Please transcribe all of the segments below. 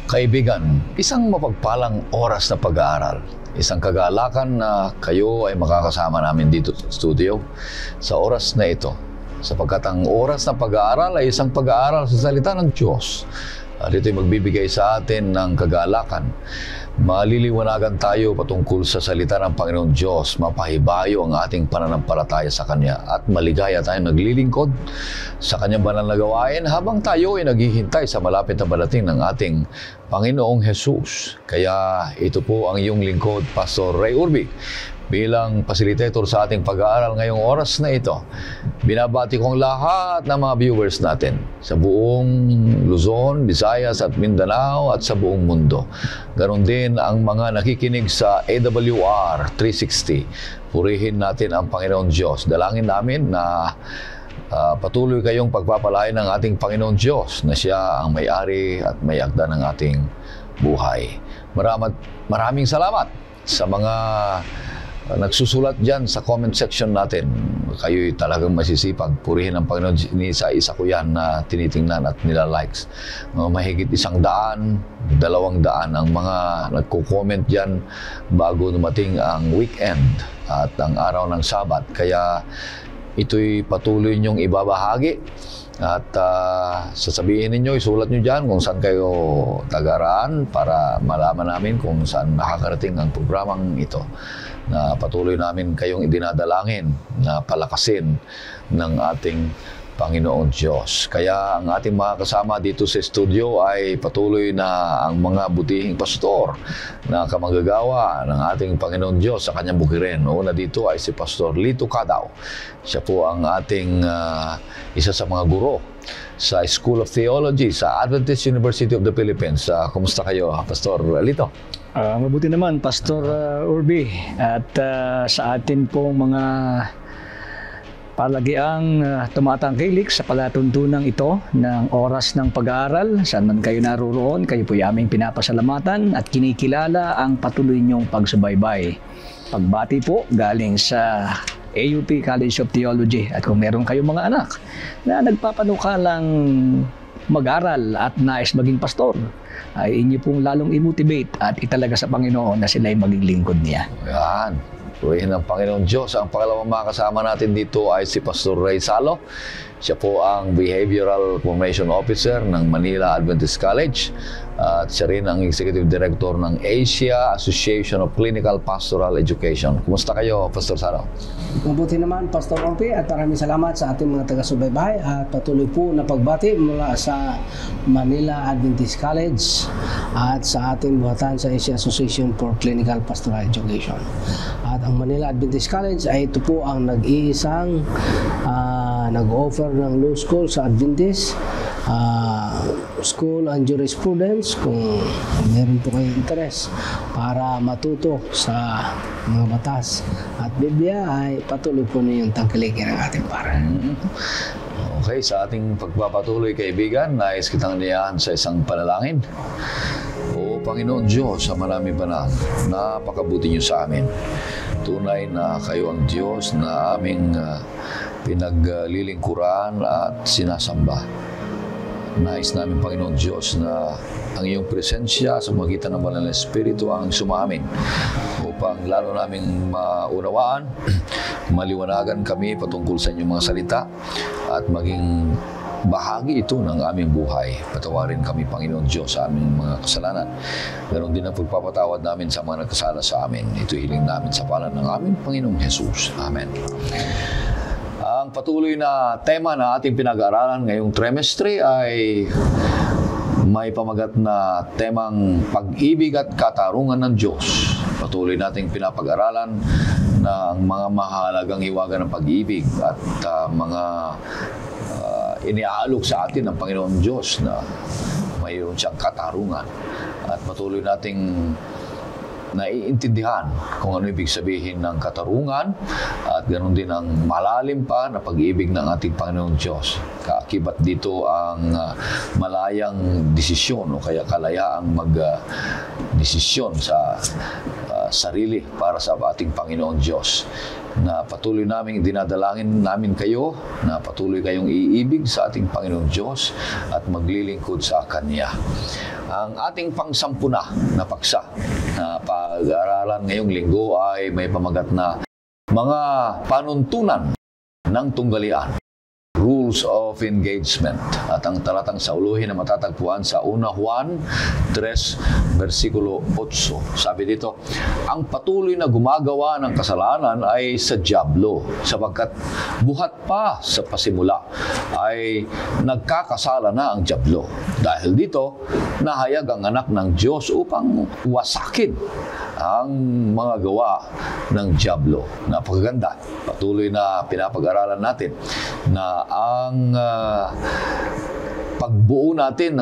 Kaibigan, isang mapagpalang oras na pag-aaral. Isang kagalakan na kayo ay makakasama namin dito sa studio sa oras na ito. Sapagkat ang oras na pag-aaral ay isang pag-aaral sa salita ng Diyos. At ito'y magbibigay sa atin ng kagalakan. Maliliwanagan tayo patungkol sa salita ng Panginoong Diyos, mapahibayo ang ating pananampalataya sa Kanya at maligaya tayong naglilingkod sa Kanyang banal na gawain habang tayo ay naghihintay sa malapit na pagdating ng ating Panginoong Hesus. Kaya ito po ang iyong lingkod, Pastor Ray Urbi, bilang facilitator sa ating pag-aaral ngayong oras na ito. Binabati kong lahat ng mga viewers natin sa buong Luzon, Visayas at Mindanao at sa buong mundo. Ganon din ang mga nakikinig sa AWR 360. Purihin natin ang Panginoon Diyos. Dalangin namin na patuloy kayong pagpapalain ng ating Panginoon Diyos na Siya ang may-ari at may-akda ng ating buhay. Maraming salamat sa mga nagsusulat dyan sa comment section natin. Kayo'y talagang masisipag. Purihin ang Panginoon. Isa ko yan na tinitingnan at nila-likes. Mahigit 100, 200 ang mga nagko-comment dyan bago dumating ang weekend at ang araw ng Sabat. Kaya ito'y patuloy niyong ibabahagi. At sasabihin ninyo, isulat nyo dyan kung saan kayo tagaraan para malaman namin kung saan nakakarating ang programang ito. Na patuloy namin kayong idinadalangin na palakasin ng ating Panginoong Diyos. Kaya ang ating mga kasama dito sa studio ay patuloy na ang mga butihing pastor na kamanggagawa ng ating Panginoong Diyos sa kanyang bukirin. Una dito ay si Pastor Lito Cadaw. Siya po ang ating isa sa mga guro sa School of Theology sa Adventist University of the Philippines. Kumusta kayo, Pastor Lito? Mabuti naman, Pastor Urbi. At sa atin pong mga palagiang tumatangkilik sa palatuntunang ito ng oras ng pag-aaral, saan man kayo naroroon, kayo po aming pinapasalamatan at kinikilala ang patuloy niyong pagsubaybay. Pagbati po galing sa AUP College of Theology. At kung meron kayong mga anak na nagpapanukalang mag-aral at nais maging pastor, ay inyo pong lalong i-motivate at italaga sa Panginoon na sila ay maging lingkod niya. Yan. Purihin ng Panginoong Diyos. Ang pangalawang makasama natin dito ay si Pastor Ray Salo. Siya po ang Behavioral Formation Officer ng Manila Adventist College. At siya rin ang Executive Director ng Asia Association of Clinical Pastoral Education. Kumusta kayo, Pastor Salo? Mabuti naman, Pastor Rompi, at maraming salamat sa ating mga taga-subaybay at patuloy po na pagbati mula sa Manila Adventist College at sa ating buhatan sa Asia Association for Clinical Pastoral Education. At ang Manila Adventist College ay ito po ang nag-iisang nag-offer ng law school sa Adventist School and Jurisprudence kung meron po kayong interest para matuto sa mga batas at Biblia ay patuloy po na yung tangkilikin ng ating paran. Okay, sa ating pagpapatuloy, kaibigan, nais kitang niyahan sa isang panalangin. O Panginoon Diyos, sa maraming banal, napakabuti niyo sa amin. Tunay na kayo ang Diyos na aming pinaglilingkuran at sinasamba. Nais namin, Panginoon Diyos, na ang iyong presensya sa magitan ng Banal na Espiritu ang sumamin upang lalo naming maunawaan, maliwanagan kami patungkol sa inyong mga salita at maging bahagi ito ng aming buhay. Patawarin kami, Panginoon Diyos, sa aming mga kasalanan. Ganon din ang pagpapatawad namin sa mga nagkasala sa amin. Ito hiling namin sa pangalan ng aming Panginoong Hesus. Amen. Ang patuloy na tema na ating pinag-aaralan ngayong trimestre ay may pamagat na temang pag-ibig at katarungan ng Diyos. Patuloy nating pinapag-aralan na ang mga mahalagang hiwaga ng pag-ibig at mga iniaalok sa atin ng Panginoon Diyos na mayroon siyang katarungan. At patuloy nating naiintindihan kung ano ibig sabihin ng katarungan at ganoon din ang malalim pa na pag-ibig ng ating Panginoong Diyos. Kaakibat dito ang malayang desisyon o kaya kalayaang mag-desisyon sa sarili para sa ating Panginoong Diyos. Na patuloy naming dinadalangin namin kayo, na patuloy kayong iibig sa ating Panginoong Diyos at maglilingkod sa Kanya. Ang ating pangsampuna na paksa na pag-aaralan ngayong linggo ay may pamagat na mga panuntunan ng tunggalian, rules of engagement. At ang talatang sauluhin na matatagpuan sa 1 Juan 3, versikulo 8. Sabi dito, ang patuloy na gumagawa ng kasalanan ay sa dyablo, sapagkat buhat pa sa pasimula ay nagkakasala na ang dyablo. Dahil dito, nahayag ang anak ng Diyos upang wasakin ang mga gawa ng dyablo. Napakaganda. Patuloy na pinapag-aralan natin na ang pagbuo natin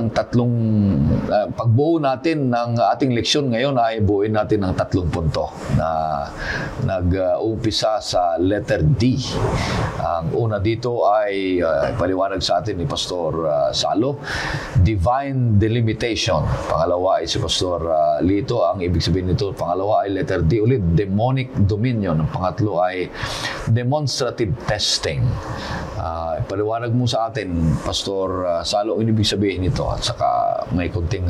ng ating leksyon ngayon ay buuin natin ng 3 punto na nag-umpisa sa letter D. Ang una dito ay paliwanag sa atin ni Pastor Salo, divine delimitation. Pangalawa ay si Pastor Lito. Ang ibig sabihin nito, pangalawa ay letter D ulit, demonic dominion. Ang pangatlo ay demonstrative testing. Paliwanag mo sa atin, Pastor Salo, ang ibig sabihin nito, at saka may kunting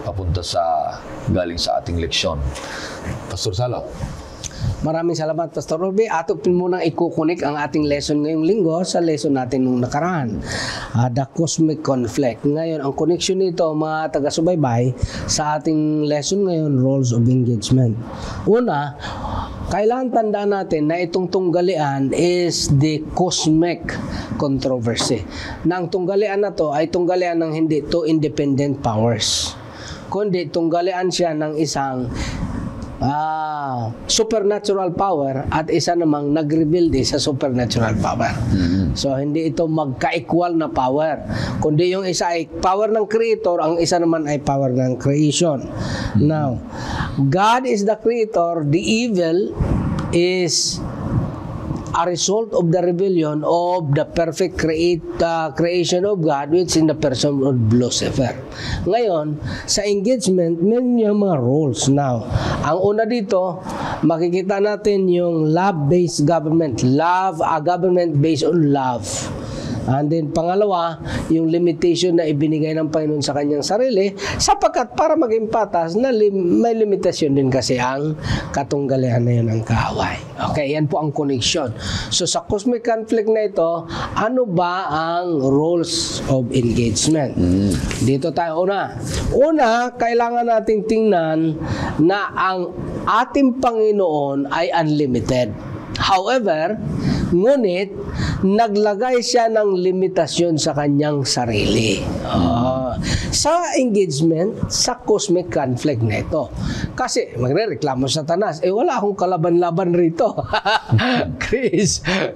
papunta sa galing sa ating leksyon. Pastor Salo. Maraming salamat, Pastor Ruby. Ato munang ikukunik ang ating lesson ngayong linggo sa lesson natin nung nakaraan. The cosmic conflict. Ngayon, ang connection nito, mga taga-subaybay, sa ating lesson ngayon, rules of engagement. Una, kailangan tandaan natin na itong tunggalian is the cosmic controversy. Na ang tunggalian na to ay tunggalian ng hindi to independent powers, kundi tunggalian siya ng isang supernatural power at isa namang nag-rebuild sa supernatural power. So, hindi ito magka-equal na power. Kundi yung isa ay power ng creator, ang isa naman ay power ng creation. Now, God is the creator, the evil is a result of the rebellion of the perfect creation of God, which in the person of Lucifer. Ngayon, sa engagement, may mga rules. Now, ang una dito, makikita natin yung love-based government. A government based on love. And then pangalawa, yung limitation na ibinigay ng Panginoon sa kanyang sarili, sapagkat para maging patas, may limitasyon din kasi ang katunggalian na yun ng kaaway. Okay, yan po ang connection. So sa cosmic conflict na ito, ano ba ang rules of engagement? Dito tayo una. Una, kailangan nating tingnan na ang ating Panginoon ay unlimited. However, ngunit, naglagay siya ng limitasyon sa kanyang sarili. Sa engagement, sa cosmic conflict na ito. Kasi, magre-reklamo sa Satanas, wala akong kalaban-laban rito.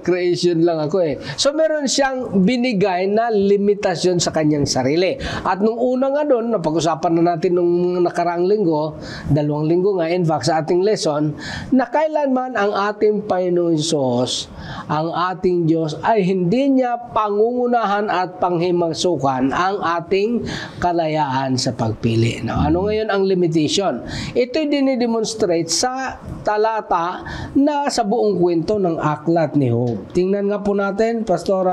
Creation lang ako eh. So, meron siyang binigay na limitasyon sa kanyang sarili. At nung una nga doon, napag-usapan na natin nung nakaraang linggo, 2 linggo nga, in fact, sa ating lesson, na kailanman ang ating Panginoon Diyos, ang ating Diyos ay hindi niya pangungunahan at panghimasukan ang ating kalayaan sa pagpili. Now, ano ngayon ang limitation? Ito'y dinidemonstrate sa talata na sa buong kwento ng aklat ni Job. Tingnan nga po natin, Pastor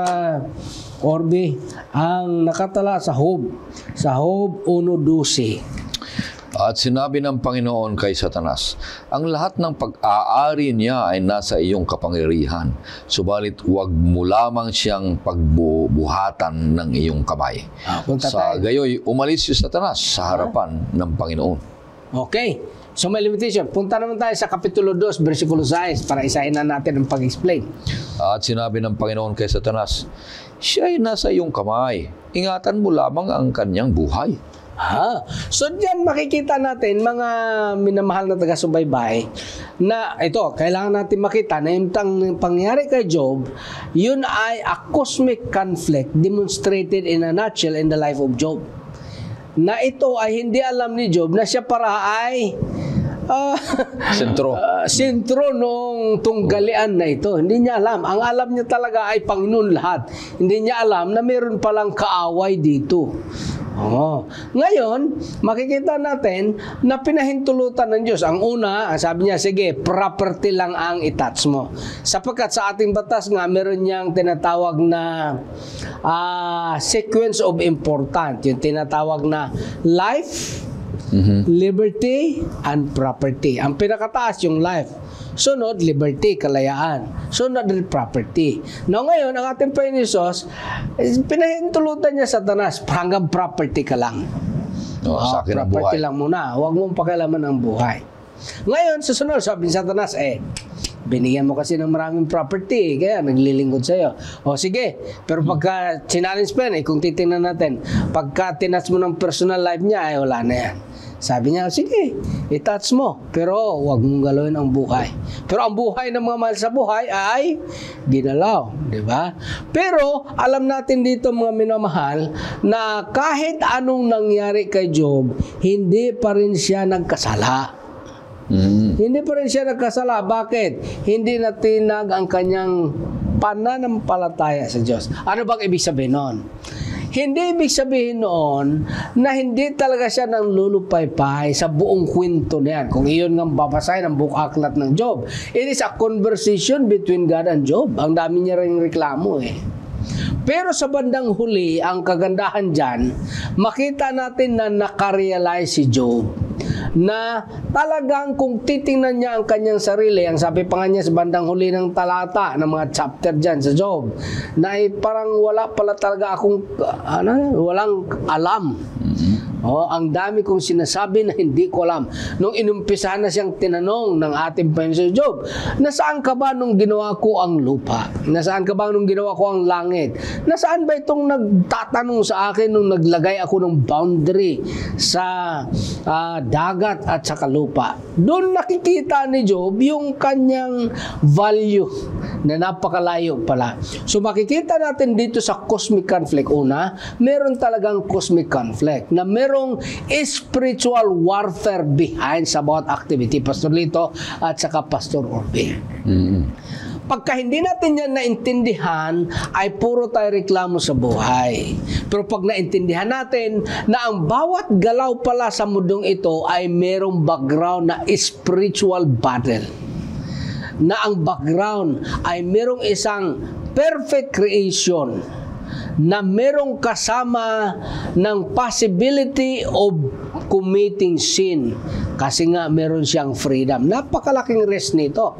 Orby, ang nakatala sa Job 1:12. At sinabi ng Panginoon kay Satanas, ang lahat ng pag-aari niya ay nasa iyong kapangyarihan, subalit huwag mo lamang siyang pagbubuhatan ng iyong kamay. Sa gayoy, umalis si Satanas sa harapan ng Panginoon. Okay. So may limitation. Punta naman tayo sa Kapitulo 2, versikulo 6 para isahin na natin ang pag-explain. At sinabi ng Panginoon kay Satanas, siya ay nasa iyong kamay. Ingatan mo lamang ang kanyang buhay. So diyan makikita natin, mga minamahal na taga-subaybay, na ito, kailangan natin makita na yung pangyari kay Job, yun ay a cosmic conflict demonstrated in a nutshell in the life of Job. Na ito ay hindi alam ni Job na siya para ay sentro nung tunggalian na ito. Hindi niya alam. Ang alam niya talaga ay Panginoon lahat. Hindi niya alam na meron palang kaaway dito. Oo. Ngayon, makikita natin na pinahintulutan ng Diyos. Ang una, sabi niya, sige, property lang ang itouch mo. Sapagkat sa ating batas nga, meron niyang tinatawag na sequence of important. Yung tinatawag na life, liberty, and property. Ang pinakataas yung life. Sunod, liberty, kalayaan. Sunod, property. Now ngayon, ang ating Panginoon Hesus, pinahintulutan niya Satanas, hanggang property ka lang. Sa akin ang property buhay. lang muna. Huwag mong pakialaman ang buhay. Ngayon, susunod, sabi ni Satanas, binigyan mo kasi ng maraming property, kaya naglilingkod sa'yo. O sige, pero pagka challenge pa yan, kung titingnan natin, pagka tinouch mo ng personal life niya, wala na yan. Sabi niya, sige, itouch mo, pero huwag mong galawin ang buhay. Pero ang buhay ng mga mahal sa buhay ay ginalaw, di ba? Pero alam natin dito mga minamahal, na kahit anong nangyari kay Job, hindi pa rin siya nagkasala. Hindi pa rin siya nagkasala. Bakit? Hindi natinag ang kanyang pananampalataya sa Diyos. Ano bang ibig sabihin noon? Hindi ibig sabihin noon na hindi talaga siya nang lulupaypay sa buong kwento na yan. Kung iyon nga babasahin ang buong aklat ng Job. It is a conversation between God and Job. Ang dami niya rin reklamo Pero sa bandang huli, ang kagandahan dyan, makita natin na nakarealize si Job na talagang kung titingnan niya ang kanyang sarili, ang sabi pa nga niya sa bandang huli ng talata, ng mga chapter dyan sa Job, na parang wala pala talaga akong, walang alam. Ang dami kong sinasabi na hindi ko alam. Nung inumpisahan na siyang tinanong ng ating Panginoon sa Job, nasaan ka ba nung ginawa ko ang lupa? Nasaan ka ba nung ginawa ko ang langit? Nasaan ba itong nagtatanong sa akin nung naglagay ako ng boundary sa dagat at saka lupa? Doon nakikita ni Job yung kanyang value na napakalayo pala. So makikita natin dito sa cosmic conflict, una, meron talagang cosmic conflict na merong spiritual warfare behind sa bawat activity, Pastor Lito at saka Pastor Orbe. Pagka hindi natin yan naintindihan, ay puro tayo reklamo sa buhay. Pero pag naintindihan natin na ang bawat galaw pala sa mundong ito ay merong background na spiritual battle, na ang background ay merong isang perfect creation na merong kasama ng possibility of committing sin kasi nga meron siyang freedom. Napakalaking risk nito.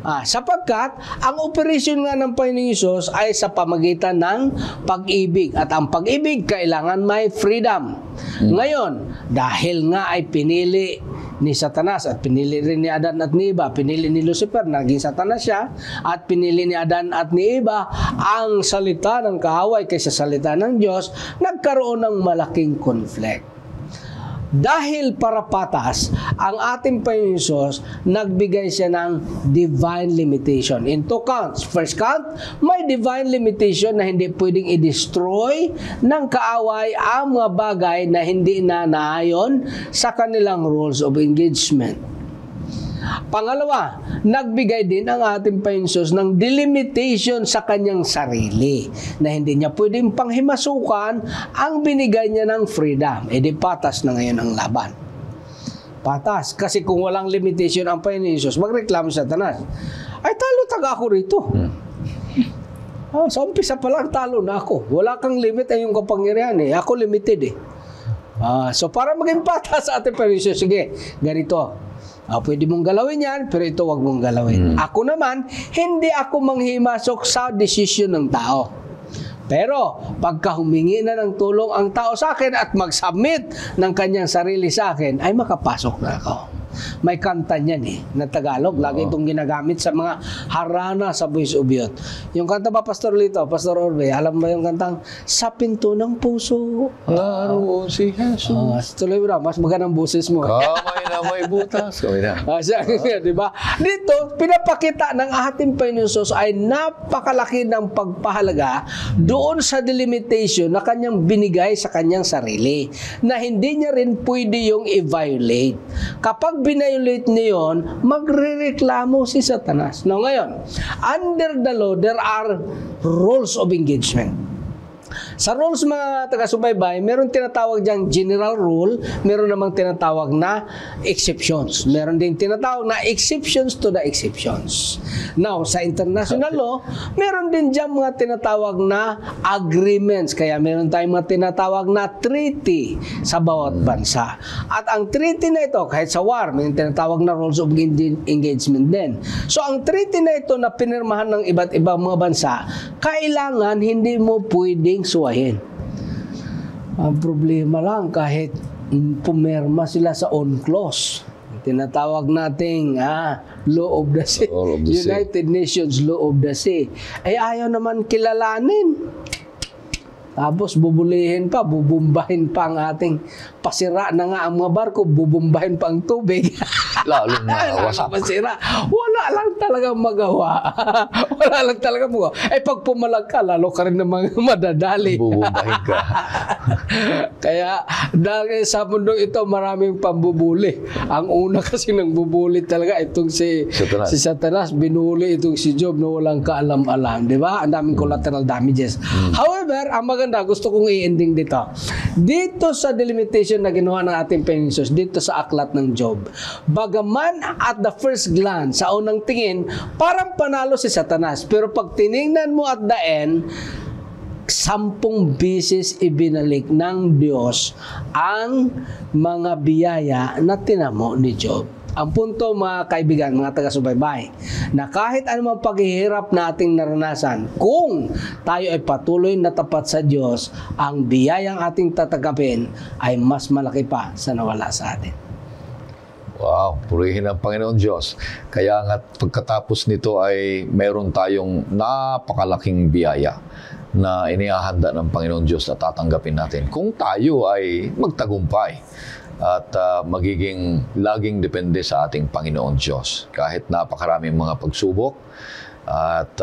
Sapagkat ang operation nga ng Panginoong Hesus ay sa pamagitan ng pag-ibig, at ang pag-ibig kailangan may freedom. Ngayon, dahil nga ay pinili ni Satanas at pinili rin ni Adan at ni Eva, pinili ni Lucifer, naging Satanas siya, at pinili ni Adan at ni Eva ang salita ng kaaway kaysa salita ng Diyos, nagkaroon ng malaking conflict. Dahil para patas, ang ating Panginoon Hesus, nagbigay siya ng divine limitation. In two counts. First count, may divine limitation na hindi pwedeng i-destroy ng kaaway ang mga bagay na hindi na naayon sa kanilang rules of engagement. Pangalawa, nagbigay din ang ating Panginoon Hesus ng delimitation sa kanyang sarili na hindi niya pwedeng panghimasukan ang binigay niya ng freedom. Di patas na ngayon ang laban. Patas. Kasi kung walang limitation ang Panginoon Hesus, magreklamo sa Satanas, ay talo taga ako rito. Sa umpisa pa lang talo na ako. Wala kang limit ay yung kapangyarihan Ako limited So para maging patas sa ating Panginoon Hesus, sige, ganito. Pwede mong galawin yan, pero ito wag mong galawin. Ako naman, hindi ako manghimasok sa desisyon ng tao. Pero, pagka humingi na ng tulong ang tao sa akin at mag-submit ng kanyang sarili sa akin, ay makapasok na ako. May kanta niyan na Tagalog. Lagi itong ginagamit sa mga harana sa Voice of Youth. Yung kanta ba, Pastor Lito, Pastor Orbe, alam ba yung kantang Sa Pinto ng Puso? Naroon si Jesus. Tuloy mo na, mas magandang boses mo. Kamay na may butas. Kamay na. Diba? Dito, pinapakita ng ating Panginoon Hesus ay napakalaki ng pagpahalaga doon sa delimitation na kanyang binigay sa kanyang sarili, na hindi niya rin pwede yung i-violate. Kapag binayolate niya yun, magrereklamo si Satanas. Now ngayon, under the law, there are rules of engagement. Sa rules mga taga-subaybay, meron tinatawag diyang general rule, meron namang tinatawag na exceptions. Meron din tinatawag na exceptions to the exceptions. Now, sa international law, meron din diyang mga tinatawag na agreements. Kaya meron tayong mga tinatawag na treaty sa bawat bansa. At ang treaty na ito, kahit sa war, may tinatawag na rules of engagement din. So, ang treaty na ito na pinirmahan ng iba't ibang mga bansa, kailangan hindi mo pwedeng suwahin. Ang problema lang, kahit pumirma sila sa UNCLOS, tinatawag nating Law of the Sea, United Nations Law of the Sea, ay ayaw naman kilalanin. Tapos bubulihin pa, bubumbahin pa ang ating pasira na nga ang mga barko, bubumbahin pa ang tubig. Lalo na wasak. Pasira. Wala lang talaga magawa. Wala lang talaga magawa. Pag pumalag ka, lalo ka rin namang madadali. Bubumbahin ka. Kaya dahil sa mundo ito, maraming pambubuli. Ang una kasi nang bubuli talaga itong si Satanas. Binuli itong si Job na walang kaalam-alam. Di ba? Ang daming collateral damages. However, ang maganda, gusto kong i-ending dito. Dito sa delimitation na ginawa ng ating Panginoon, dito sa aklat ng Job, bagaman at the first glance, sa unang tingin, parang panalo si Satanas. Pero pag tiningnan mo at the end, 10 beses ibinalik ng Diyos ang mga biyaya na tinamo ni Job. Ang punto, mga kaibigan, mga taga-subaybay, na kahit anumang paghihirap na ating naranasan, kung tayo ay patuloy na tapat sa Diyos, ang biyayang ating tatanggapin ay mas malaki pa sa nawala sa atin. Wow, purihin ang Panginoon Diyos. Kaya nga pagkatapos nito ay meron tayong napakalaking biyaya na inihahanda ng Panginoon Diyos na tatanggapin natin kung tayo ay magtagumpay at magiging laging depende sa ating Panginoon Diyos. Kahit napakaraming mga pagsubok at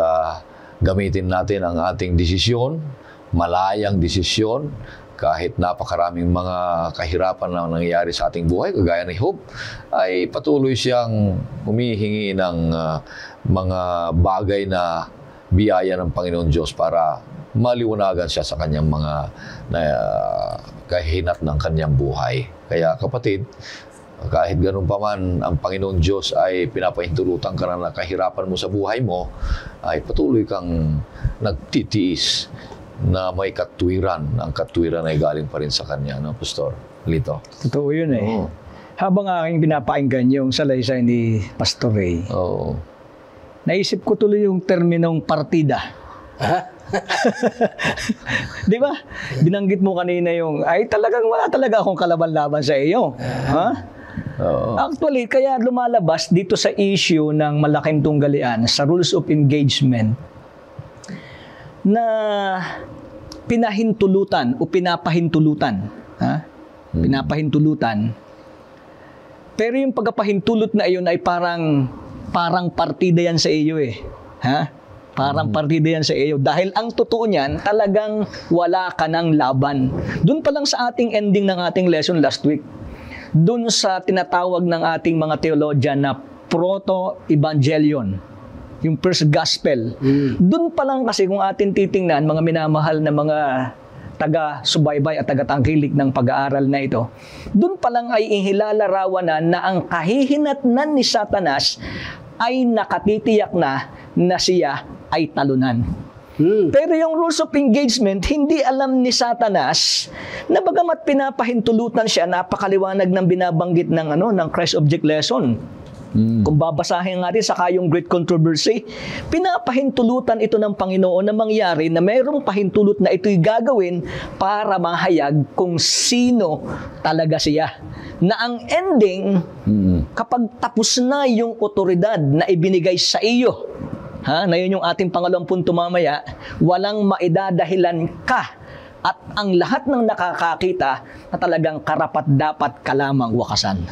gamitin natin ang ating desisyon, malayang desisyon, kahit napakaraming mga kahirapan na nangyayari sa ating buhay, kagaya ni Job, ay patuloy siyang humihingi ng mga bagay na biyaya ng Panginoon Diyos para maliwanagan siya sa kanyang mga kahinat ng kanyang buhay. Kaya kapatid, kahit ganun pa man, ang Panginoon Diyos ay pinapahintulutan ka na kahirapan mo sa buhay mo, ay patuloy kang nagtitiis na may katwiran. Ang katwiran ay galing pa rin sa Kanya, no, Pastor Lito? Totoo yun eh. Oo. Habang aking pinapakinggan yung salaysay ni Pastor Ray, naisip ko tuloy yung terminong partida. Di ba? Binanggit mo kanina yung, ay talagang wala talaga akong kalaban-laban sa iyo. Ha? Actually, kaya lumalabas dito sa issue ng malaking tunggalian sa rules of engagement na pinahintulutan o pinapahintulutan. Pinapahintulutan. Pero yung pagpapahintulot na iyon ay parang partida yan sa iyo eh. Parang partida yan sa iyo. Dahil ang totoo niyan, talagang wala ka ng laban. Doon pa lang sa ating ending ng ating lesson last week, doon sa tinatawag ng ating mga theologian na proto-evangelion, yung first gospel. Doon pa lang kasi kung atin titingnan, mga minamahal na mga taga-subaybay at taga-tangkilik ng pag-aaral na ito, doon pa lang ay ihilalarawan na ang kahihinatnan ni Satanas ay nakatitiyak na siya ay talunan. Pero yung rules of engagement, hindi alam ni Satanas na bagamat pinapahintulutan siya, napakaliwanag ng binabanggit ng Christ Object Lesson. Kung babasahin natin saka yung Great Controversy, pinapahintulutan ito ng Panginoon na mangyari na mayroong pahintulot na ito'y gagawin para mahayag kung sino talaga siya. Na ang ending, kapag tapos na yung otoridad na ibinigay sa iyo, na yun yung ating pangalawang punto mamaya, walang maidadahilan ka at ang lahat ng nakakakita na talagang karapat-dapat ka lamang wakasan.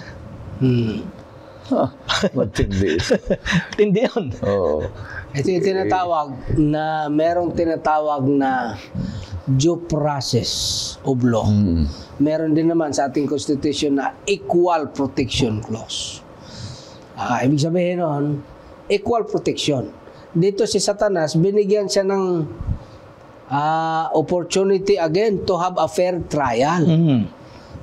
Matindi. Tindi yun. Ito yung tinatawag na, merong tinatawag na due process of law. Meron din naman sa ating Constitution na equal protection clause. Ibig sabihin nun, equal protection. Dito si Satanas, binigyan siya ng opportunity again to have a fair trial.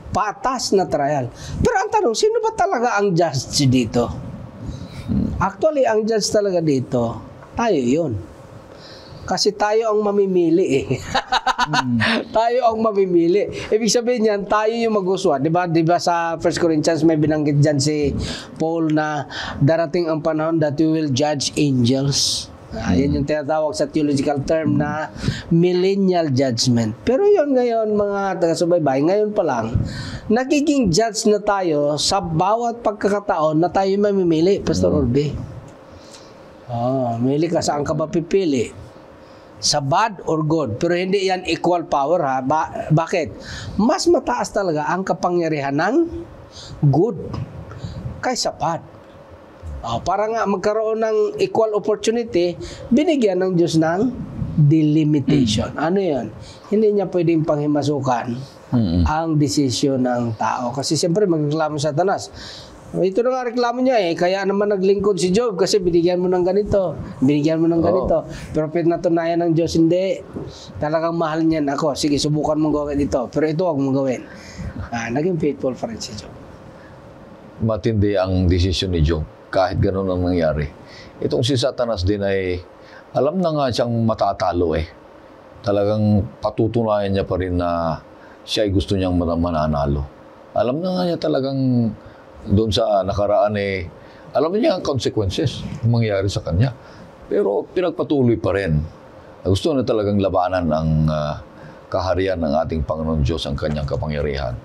Patas na trial. Pero ang tanong, sino ba talaga ang judge dito? Actually, ang judge talaga dito, tayo yun. Kasi tayo ang mamimili eh. Tayo ang mamimili. Ibig sabihin yan, tayo yung mag-uswa. Diba sa 1 Corinthians may binanggit dyan si Paul na darating ang panahon that we will judge angels. Yan yung tinatawag sa theological term na millennial judgment. Pero yun ngayon, mga taga-subaybay, ngayon pa lang, nagiging judge na tayo sa bawat pagkakataon na tayo mamimili, Pastor Orbe. Mili ka, saan ka ba pipili? Sa bad or good? Pero hindi yan equal power ha. Bakit? Mas mataas talaga ang kapangyarihan ng good kaysa bad. Para nga magkaroon ng equal opportunity, binigyan ng Diyos ng delimitation. Ano yan? Hindi niya pwedeng panghimasukan ang desisyon ng tao. Kasi siyempre magreklamo sa Satanas. Ito na nga reklamo niya eh. Kaya naman naglingkod si Job kasi binigyan mo ng ganito. Binigyan mo ng ganito. Pero pinatunayan ng Diyos, hindi. Talagang mahal niyan ako. Sige, subukan mong gawin ito. Pero ito huwag mong gawin. Naging faithful pa rin si Job. Matindi ang desisyon ni Job. Kahit gano'n ang nangyari. Itong si Satanas din ay alam na nga siyang matatalo eh. Talagang patutunayan niya pa rin na siya ay gusto niyang mananalo. Alam na nga niya talagang doon sa nakaraan eh, alam niya ang consequences ng mangyari sa kanya. Pero pinagpatuloy pa rin. Gusto na talagang labanan ang kaharian ng ating Panginoon Diyos, ang kanyang kapangyarihan.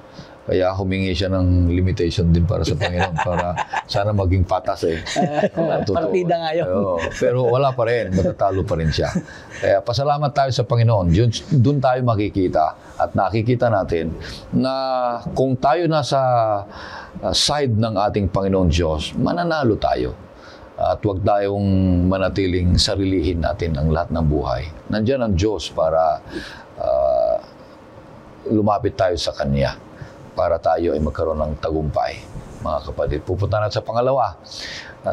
Kaya humingi siya ng limitation din para sa Panginoon para sana maging patas eh. Partida nga yun. Pero wala pa rin, matatalo pa rin siya. Kaya pasalamat tayo sa Panginoon. Doon tayo makikita at nakikita natin na kung tayo nasa side ng ating Panginoon Diyos, mananalo tayo. At huwag tayong manatiling sarilihin natin ang lahat ng buhay. Nandiyan ang Diyos para lumapit tayo sa Kanya, para tayo ay magkaroon ng tagumpay, mga kapatid. Pupunta na sa pangalawa,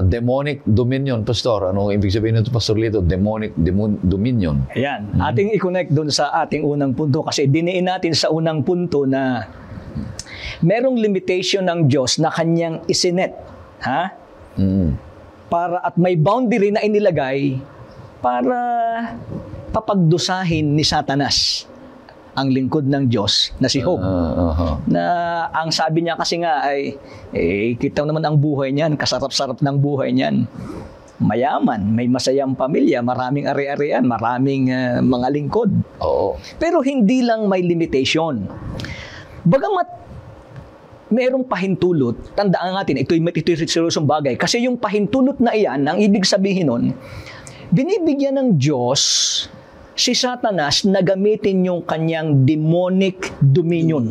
demonic dominion, Pastor. Ano ibig sabihin nito, Pastor Lito? Demonic dominion. Ayan, ating i-connect doon sa ating unang punto kasi diniin natin sa unang punto na merong limitation ng Diyos na kanyang isinet. Ha? Para at may boundary na inilagay para papagdusahin ni Satanas ang lingkod ng Diyos na si Job. Na ang sabi niya kasi nga ay, kita naman ang buhay niyan, kasarap-sarap ng buhay niyan. Mayaman, may masayang pamilya, maraming ari-arian, maraming mga lingkod. Pero hindi lang may limitation. Bagamat mayroong pahintulot, tandaan natin, ito'y seryosong bagay. Kasi yung pahintulot na iyan, ang ibig sabihin nun, binibigyan ng Diyos si Satanas na gamitin yung kanyang demonic dominion.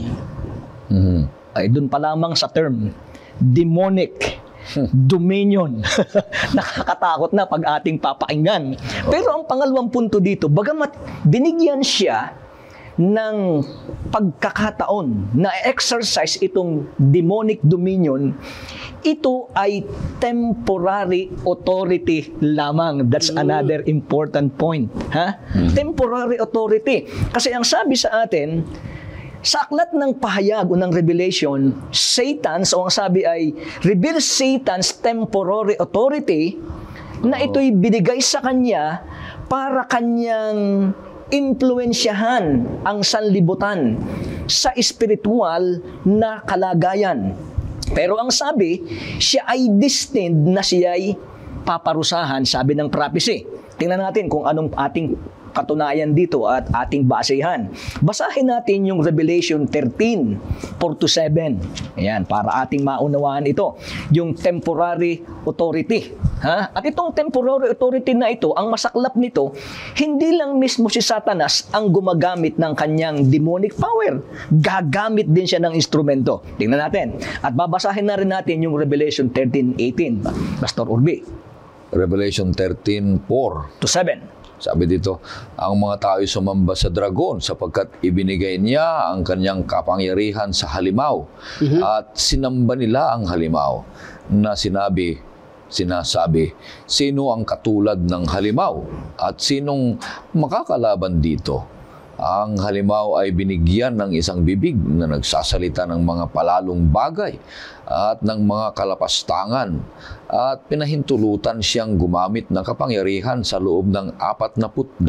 Ay, dun pa lamang sa term, demonic dominion. Nakakatakot na pag ating papakinggan. Pero ang pangalawang punto dito, bagamat binigyan siya ng pagkakataon na exercise itong demonic dominion, ito ay temporary authority lamang. That's another important point. Temporary authority. Kasi ang sabi sa atin, sa aklat ng pahayag o ng Revelation, Satan, so ang sabi ay, reveal Satan's temporary authority na ito'y binigay sa kanya para kanyang impluensyahan ang sanlibutan sa espiritual na kalagayan. Pero ang sabi, siya ay destined na siya ay paparusahan, sabi ng prophecy. Tingnan natin kung anong ating katunayan dito at ating basehan. Basahin natin yung Revelation 13, 4-7. Ayan, para ating maunawaan ito. Yung temporary authority. At itong temporary authority na ito, ang masaklap nito, hindi lang mismo si Satanas ang gumagamit ng kanyang demonic power. Gagamit din siya ng instrumento. Tingnan natin. At babasahin na rin natin yung Revelation 13:18. Pastor Urbi. Revelation 13:4-7. Sabi dito, ang mga tao'y sumamba sa dragon sapagkat ibinigay niya ang kanyang kapangyarihan sa halimaw at sinamba nila ang halimaw na sinabi, sinasabi, sino ang katulad ng halimaw at sinong makakalaban dito? Ang halimaw ay binigyan ng isang bibig na nagsasalita ng mga palalong bagay at ng mga kalapastangan at pinahintulutan siyang gumamit ng kapangyarihan sa loob ng 42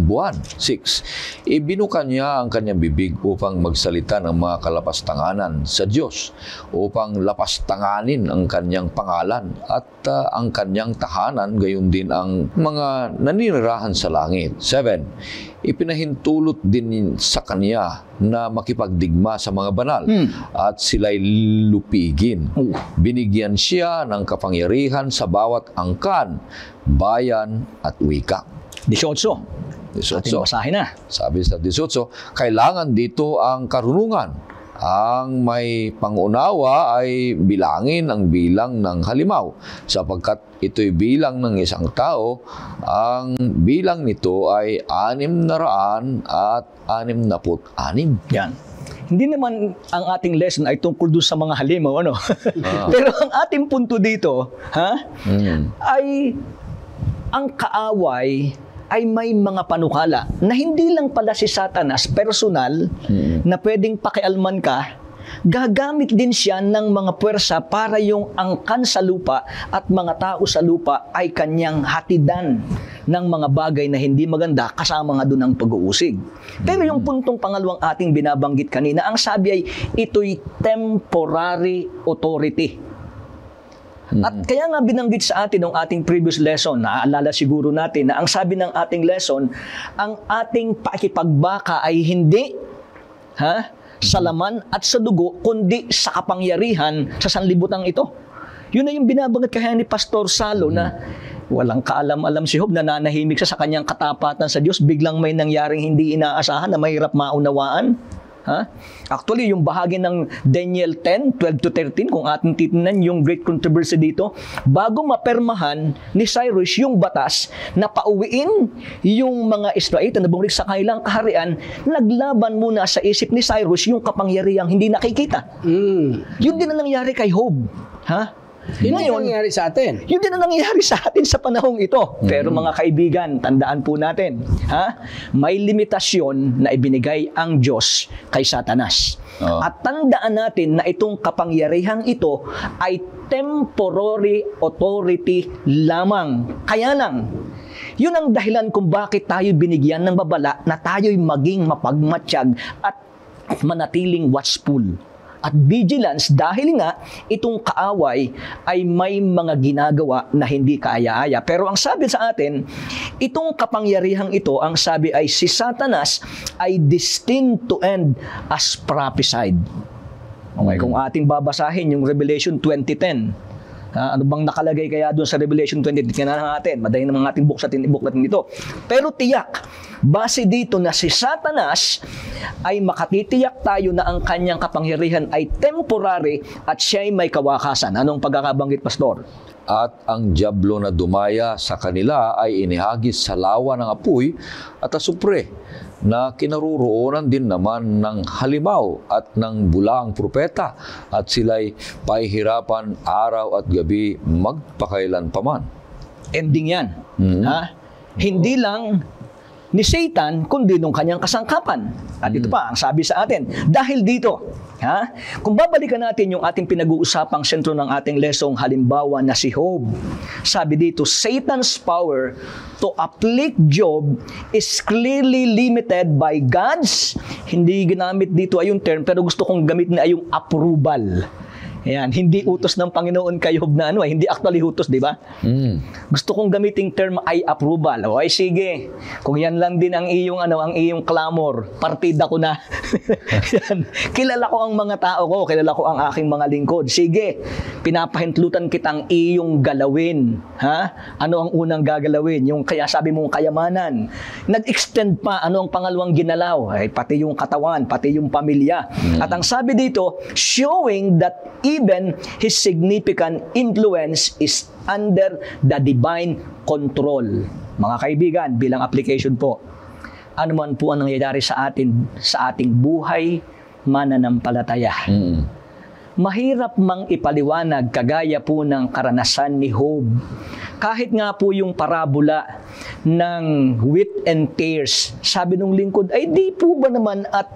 buwan. 6. Ibinuka niya ang kanyang bibig upang magsalita ng mga kalapastanganan sa Diyos, upang lapastanganin ang kanyang pangalan at ang kanyang tahanan, gayon din ang mga naninirahan sa langit. 7. Ipinahintulot din sa kanya na makipagdigma sa mga banal at sila'y lupigin. Binigyan siya ng kapangyarihan sa bawat angkan, bayan at wika. 18. Ating basahin na. Sabi sa 18, kailangan dito ang karunungan. Ang may pangunawa ay bilangin ang bilang ng halimaw, sapagkat ito'y bilang ng isang tao. Ang bilang nito ay 666. Yan. Hindi naman ang ating lesson ay tungkol doon sa mga halimaw, ano? Pero ang ating punto dito, ay ang kaaway ay may mga panukala na hindi lang pala si Satanas personal na pwedeng pakialman ka, gagamit din siya ng mga puwersa para yung angkan sa lupa at mga tao sa lupa ay kanyang hatidan ng mga bagay na hindi maganda, kasama nga doon ang pag-uusig. Pero yung puntong pangalawang ating binabanggit kanina, ang sabi ay ito'y temporary authority. At kaya nga binanggit sa atin ng ating previous lesson, naaalala siguro natin na ang sabi ng ating lesson, ang ating pakipagbaka ay hindi sa laman at sa dugo, kundi sa kapangyarihan sa sanlibutan ito. Yun na yung binabanggit kaya ni Pastor Salo na walang kaalam-alam si Job, nananahimik siya sa kanyang katapatan sa Diyos, biglang may nangyaring hindi inaasahan na mahirap maunawaan. Actually, yung bahagi ng Daniel 10, 12 to 13, kung ating titignan yung great controversy dito, bago mapermahan ni Cyrus yung batas na pauwiin yung mga Israelita na bumalik sa kanilang kaharian, naglaban muna sa isip ni Cyrus yung kapangyarihang hindi nakikita. Yun din ang nangyari kay Job. Yun ang nangyayari sa atin. Yun din ang nangyayari sa atin sa panahong ito. Pero mga kaibigan, tandaan po natin, may limitasyon na ibinigay ang Diyos kay Satanas. At tandaan natin na itong kapangyarihang ito ay temporary authority lamang. Kaya lang, yun ang dahilan kung bakit tayo binigyan ng babala na tayo'y maging mapagmatsyag at manatiling watchful at vigilance, dahil nga itong kaaway ay may mga ginagawa na hindi kaaya-aya. Pero ang sabi sa atin, itong kapangyarihang ito, ang sabi ay si Satanas ay destined to end as prophesied. Okay, kung ating babasahin yung Revelation 20:10, ano bang nakalagay kaya doon sa Revelation 20? Tingnan natin, madaling naman ating buklat natin ito. Pero tiyak, base dito na si Satanas ay makatitiyak tayo na ang kanyang kapangyarihan ay temporary at siya ay may kawakasan. Anong pagkakabanggit, Pastor? At ang dyablo na dumaya sa kanila ay inihagis sa lawa ng apoy at asupre, na kinaroroonan din naman ng halimaw at ng bulaang propeta, at sila'y pahihirapan araw at gabi magpakailan paman. Ending yan. Hindi lang ni Satan, kundi nung kanyang kasangkapan. At ito pa, ang sabi sa atin, dahil dito, kung babalikan natin yung ating pinag-uusapang sentro ng ating lesong halimbawa na si Job, sabi dito, Satan's power to afflict Job is clearly limited by God's, hindi ginamit dito ay yung term, pero gusto kong gamitin ay yung approval. Ayan, hindi utos ng Panginoon kay Job na hindi actually utos, di ba? Gusto kong gamiting term ay approval. O ay sige, kung yan lang din ang iyong ang iyong clamor, partida ko na. Yan. Kilala ko ang mga tao ko, kilala ko ang aking mga lingkod. Sige, pinapahintlutan kitang iyong galawin. Ano ang unang gagalawin? Yung kaya sabi mong kayamanan. Nag-extend pa, ano ang pangalawang ginalaw? Ay, pati yung katawan, pati yung pamilya. At ang sabi dito, showing that even his significant influence is under the divine control. Mga kaibigan, bilang application po, ano man po ang nangyayari sa atin, sa ating buhay mananampalataya. mahirap mang ipaliwanag kagaya po ng karanasan ni Job. Kahit nga po yung parabola ng wheat and tares, sabi ng lingkod, ay di po ba naman at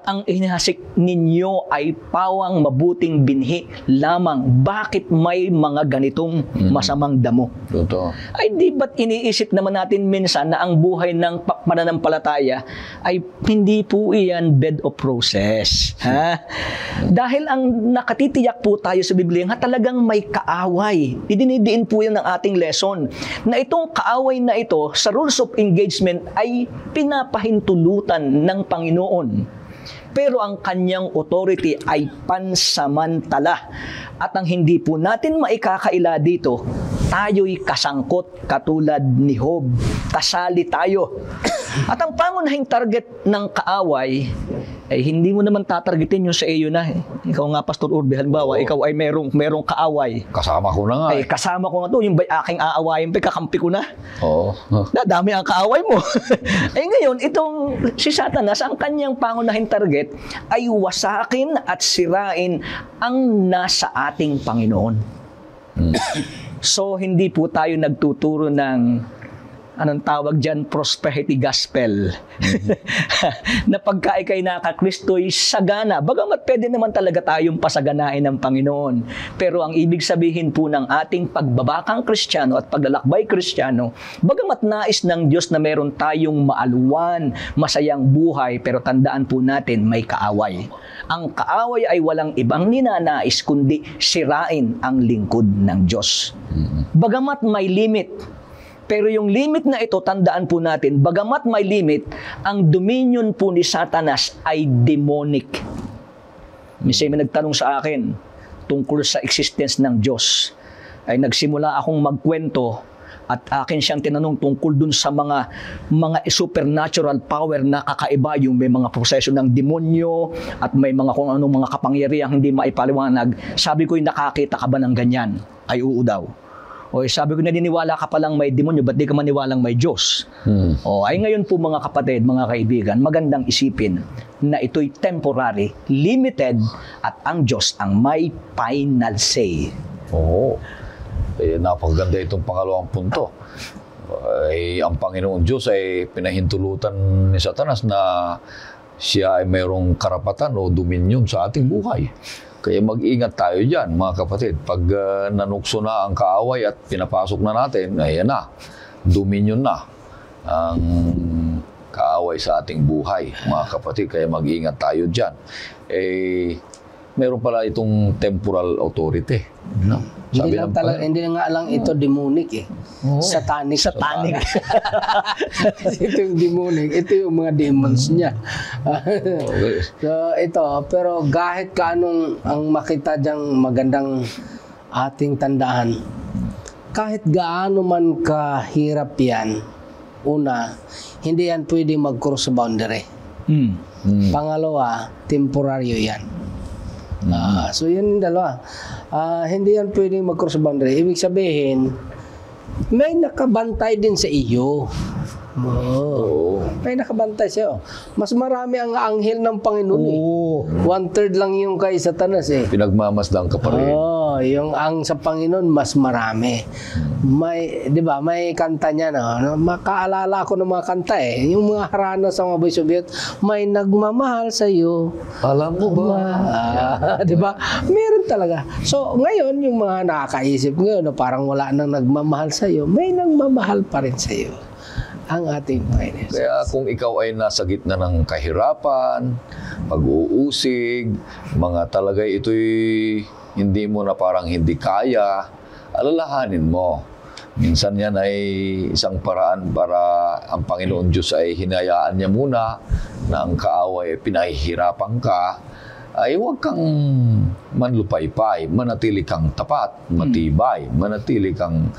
ang inihasik ninyo ay pawang mabuting binhi lamang. Bakit may mga ganitong masamang damo? Totoo. Ay di ba't iniisip naman natin minsan na ang buhay ng pananampalataya ay hindi po iyan bed of roses. Ha? Dahil ang nakatitiyak po tayo sa Biblia nga talagang may kaaway. Idinidiin po yan ng ating lesson na itong kaaway na ito sa rules of engagement ay pinapahintulutan ng Panginoon. Pero ang kanyang authority ay pansamantala. At ang hindi po natin maikakaila dito, tayo'y kasangkot katulad ni Job. Kasali tayo. At ang pangunahing target ng kaaway, ay hindi mo naman tatargetin yung sa iyo na. Ikaw nga, Pastor Urbe, halimbawa, ikaw ay merong kaaway. Kasama ko na nga. Ay, kasama ko nga to, yung aking aawayin pa, kakampi ko na. Oo. Dami ang kaaway mo. Ay ngayon, itong si Satanas, ang kanyang pangunahing target ay wasakin at sirain ang nasa ating Panginoon. So, hindi po tayo nagtuturo ng anong tawag dyan, prosperity gospel. Na pagka ikay nakakristo'y sagana. Bagamat pwede naman talaga tayong pasaganain ng Panginoon. Pero ang ibig sabihin po ng ating pagbabakang Kristiyano at paglalakbay Kristiyano, bagamat nais ng Diyos na meron tayong maaluwan, masayang buhay, pero tandaan po natin may kaaway. Ang kaaway ay walang ibang ninanais kundi sirain ang lingkod ng Diyos. Bagamat may limit, pero yung limit na ito, tandaan po natin, bagamat may limit, ang dominion po ni Satanas ay demonic. Minsan may nagtanong sa akin tungkol sa existence ng Diyos. Ay nagsimula akong magkwento at akin siyang tinanong tungkol dun sa mga supernatural power na kakaiba, yung may mga proseso ng demonyo at may mga kung anong mga kapangyarihang hindi maipaliwanag. Sabi ko, nakakita ka ba ng ganyan? Ay oo daw. O sabi ko, naniniwala ka palang may demonyo, ba't di ka maniwalang may Diyos? O ay ngayon po mga kapatid, mga kaibigan, magandang isipin na ito'y temporary, limited, at ang Diyos ang may final say. Oo. Napakaganda itong pangalawang punto. Ang Panginoon Diyos ay pinahintulutan ni Satanas na siya ay mayroong karapatan o dominion sa ating buhay. Kaya mag-ingat tayo dyan, mga kapatid. Pag nanukso na ang kaaway at pinapasok na natin, ayan na, dominion na ang kaaway sa ating buhay, mga kapatid. Kaya mag-ingat tayo dyan. Meron pala itong temporal authority. No? Hindi na nga lang ito demonic eh. Oh. Satanic. Ito yung demonic. Ito yung mga demons niya. Okay. So ito, pero kahit kaanong ang makita diyang magandang ating tandaan, kahit gaano man kahirap yan, una, hindi yan pwede mag-cross boundary. Pangalawa, temporaryo yan. So yun yung dalawa. Hindi yan pwedeng mag-cross boundary. Ibig sabihin, may nakabantay din sa iyo. May nakabantay sa'yo. Mas marami ang anghel ng Panginoon eh. 1/3 lang yung kay Satanas eh. Pinagmamasdan ka pa rin. Yung ang sa Panginoon mas marami. May, 'di ba, may kanta niya no. Makaalala ko ng mga kanta eh. Yung mga harana sa mga Boy Soviet, may nagmamahal sa iyo. Alam mo ba? 'Di ba? Meron talaga. So, ngayon yung mga nakakaisip ngayon na parang wala nang nagmamahal sa iyo, may nagmamahal pa rin sa iyo. Ang ating Panginoon. Kaya kung ikaw ay nasa gitna ng kahirapan, pag-uusig, mga talagay ito'y hindi mo na parang hindi kaya, alalahanin mo. Minsan yan ay isang paraan para ang Panginoon Diyos ay hinayaan niya muna na ang kaaway ay pinahihirapan ka, ay huwag kang manlupaypay, manatili kang tapat, matibay, manatili kang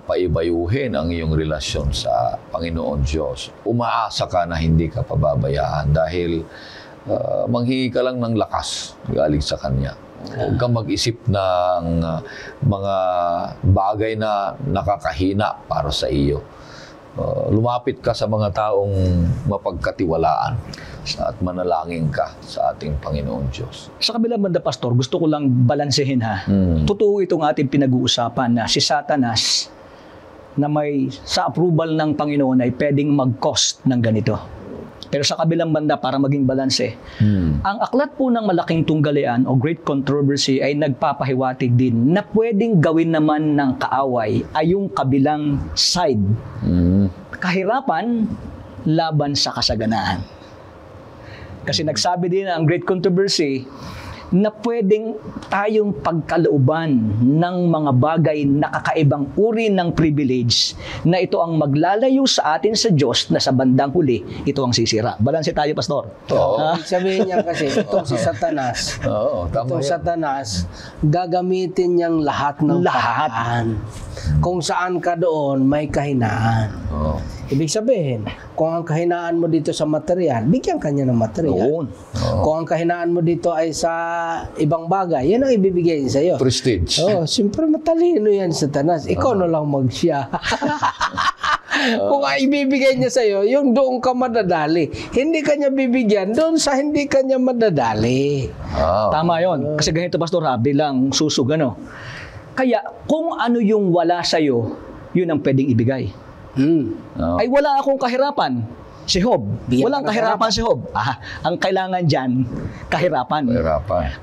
paibayuhin ang iyong relasyon sa Panginoon Diyos. Umaasa ka na hindi ka pababayaan dahil manghingi ka lang ng lakas galing sa Kanya. Huwag kang mag-isip ng mga bagay na nakakahina para sa iyo. Lumapit ka sa mga taong mapagkatiwalaan at manalangin ka sa ating Panginoon Diyos. Sa kabilang banda, Pastor, gusto ko lang balansehin ha. Totoo itong ating pinag-uusapan na si Satanas na may sa approval ng Panginoon ay pwedeng mag-cost ng ganito. Pero sa kabilang banda, para maging balanse, ang aklat po ng Malaking Tunggalian o Great Controversy ay nagpapahiwatig din na pwedeng gawin naman ng kaaway ay yung kabilang side. Kahirapan laban sa kasaganaan. Kasi nagsabi din ang Great Controversy na pwedeng tayong pagkalooban ng mga bagay na kakaibang uri ng privilege na ito ang maglalayo sa atin sa Diyos na sa bandang huli, ito ang sisira. Balanse tayo, Pastor. Ibig sabihin niya kasi, itong si Satanas, itong Satanas, gagamitin niyang lahat ng paraan. Kung saan ka doon, may kahinaan. Ibig sabihin, kung ang kahinaan mo dito sa material, bigyan ka niya ng material. Kung ang kahinaan mo dito ay sa ibang bagay, yan ang ibibigay niya sa'yo. Prestige. Siyempre matalino yan, Satanas. Ikaw na lang mag-siya. Kung ibibigay niya sa'yo, yung doon ka madadali. Hindi ka niya bibigyan doon sa hindi ka niya madadali. Tama yon. Kasi ganito, Pastor, bilang susug, ano? Kaya, kung ano yung wala sa'yo, yun ang pwedeng ibigay. Ay wala akong kahirapan. Si Job. Walang kahirapan si Job. Ang kailangan dyan, kahirapan.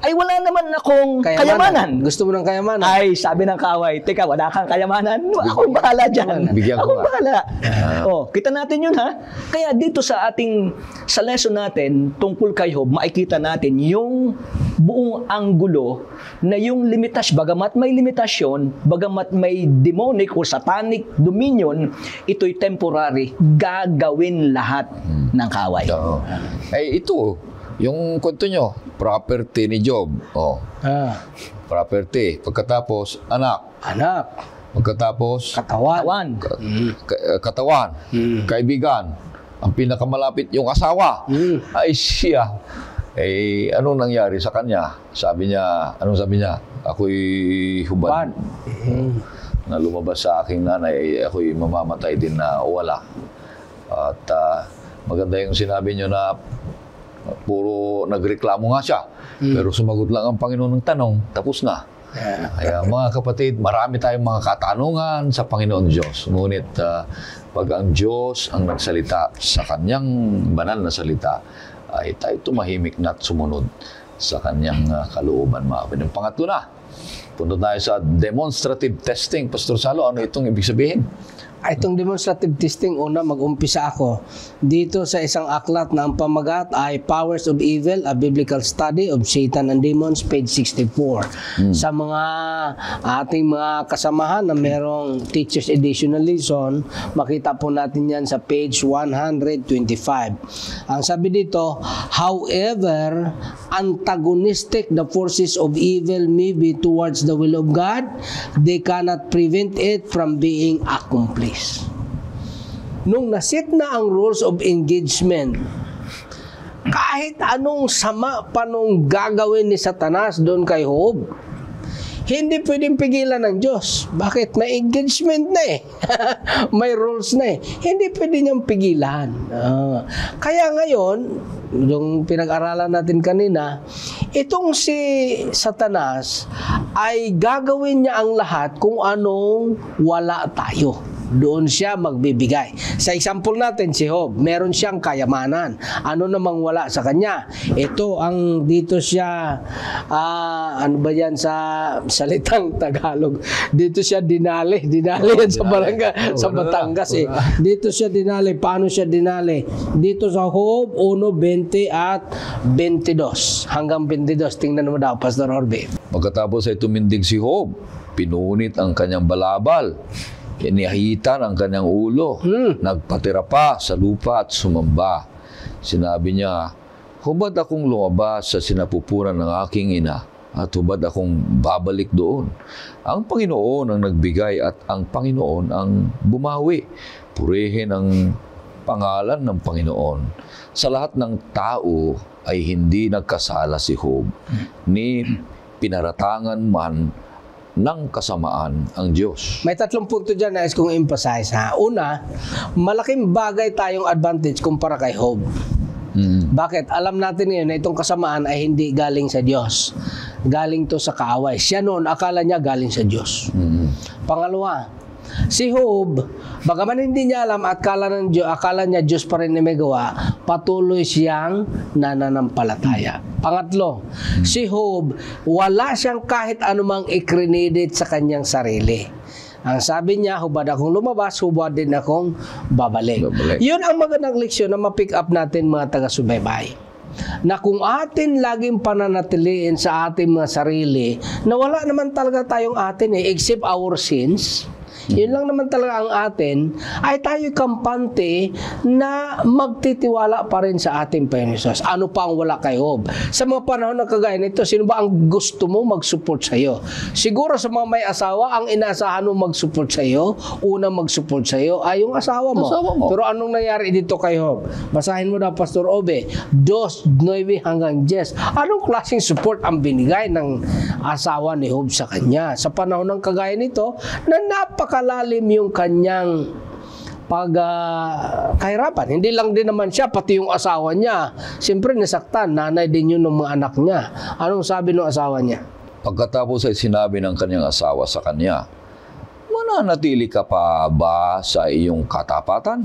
Ay wala naman akong kayamanan. Gusto mo ng kayamanan? Ay, sabi ng kaaway, teka, wala kang kayamanan? Akong bahala dyan. Akong bahala. Kita natin yun, ha? Kaya dito sa lesson natin, tungkol kay Job, makikita natin yung buong anggulo na yung limitasyon, bagamat may limitasyon, bagamat may demonic o satanic dominion, ito'y temporary, gagawin lahat ng kaaway. Ito, yung kwento nyo, property ni Job. Property. Pagkatapos, anak. Pagkatapos, katawan. Kaibigan. Ang pinakamalapit, yung asawa. Ay siya. Anong nangyari sa kanya? Anong sabi niya? Ako'y hubad. Na lumabas sa aking nanay, ako'y mamamatay din na wala. At maganda yung sinabi niyo na puro nagreklamo nga siya. Pero sumagot lang ang Panginoon ng tanong, tapos na. Kaya mga kapatid, marami tayong mga katanungan sa Panginoon Diyos. Ngunit pag ang Diyos ang nagsalita sa kanyang banal na salita, ay tayo tumahimik na at sumunod sa kanyang kalooban, mga kapatid. Pangatlo na, punta tayo sa demonstrative testing. Pastor Salo, ano itong ibig sabihin? Itong demonstrative testing, una mag-umpisa ako dito sa isang aklat na ang pamagat ay Powers of Evil, a Biblical Study of Satan and Demons, page 64. Sa mga ating mga kasamahan na merong Teacher's Edition na lesson, makita po natin yan sa page 125. Ang sabi dito, however antagonistic the forces of evil may be towards the will of God, they cannot prevent it from being accomplished. Nung nasit na ang rules of engagement, kahit anong sama pa nung gagawin ni Satanas doon kay Job, hindi pwedeng pigilan ng Diyos. Bakit? May engagement na eh. May rules na eh. Hindi pwede niyang pigilan. Kaya ngayon, yung pinag-aralan natin kanina, itong si Satanas ay gagawin niya ang lahat kung anong wala tayo. Doon siya magbibigay. Sa example natin, si Job, meron siyang kayamanan. Ano namang wala sa kanya? Ito ang dito siya, ano ba yan sa salitang Tagalog? Dito siya dinali. Dinali yan sa barangay, sa Batangas eh. Dito siya dinali. Paano siya dinali? Dito sa Job 1:20 at 22. Hanggang 22. Tingnan mo daw, Pastor Orbe. Pagkatapos ay tumindig si Job, pinunit ang kanyang balabal. Inihitan ang kanyang ulo. Nagpatira pa sa lupa at sumamba. Sinabi niya, hubad akong lumabas sa sinapupunan ng aking ina at hubad akong babalik doon. Ang Panginoon ang nagbigay at ang Panginoon ang bumawi. Purihin ang pangalan ng Panginoon. Sa lahat ng tao ay hindi nagkasala si Job, ni pinaratangan man ng kasamaan ang Diyos. May 3 punto dyan na kong emphasize ha. Una, malaking bagay tayong advantage kumpara kay Job. Bakit? Alam natin ngayon na itong kasamaan ay hindi galing sa Diyos. Galing to sa kaaway. Siya noon, akala niya galing sa Diyos. Pangalawa, si Job, bagaman hindi niya alam at akala niya Diyos pa rin na may gawa, patuloy siyang nananampalataya. Pangatlo, si Job, wala siyang kahit anumang ikrinedit sa kanyang sarili. Ang sabi niya, hubad akong lumabas, hubad din akong babalik. Yun ang magandang leksyon na ma-pick up natin mga taga-subaybay. Na kung atin laging pananatiliin sa ating mga sarili, na wala naman talaga tayong atin except our sins, yun lang naman talaga ang atin, ay tayo kampante na magtitiwala pa rin sa ating Panginoon Hesus. Ano pa ang wala kay Job? Sa mga panahon na kagaya nito, sino ba ang gusto mo mag-support sa iyo? Siguro sa mga may asawa, ang inaasahan mo mag-support sa iyo, unang mag-support sa iyo ay yung asawa mo. Pero anong nangyari dito kay Job? Basahin mo na, Pastor Obe, 2:9 hanggang 10. Anong klaseng support ang binigay ng asawa ni Job sa kanya? Sa panahon ng kagaya nito, na napakalalim yung kanyang kahirapan. Hindi lang din naman siya, pati yung asawa niya. Siyempre nasaktan, nanay din yun ng mga anak niya. Anong sabi ng asawa niya? Pagkatapos ay sinabi ng kanyang asawa sa kanya, mananatili ka pa ba sa iyong katapatan?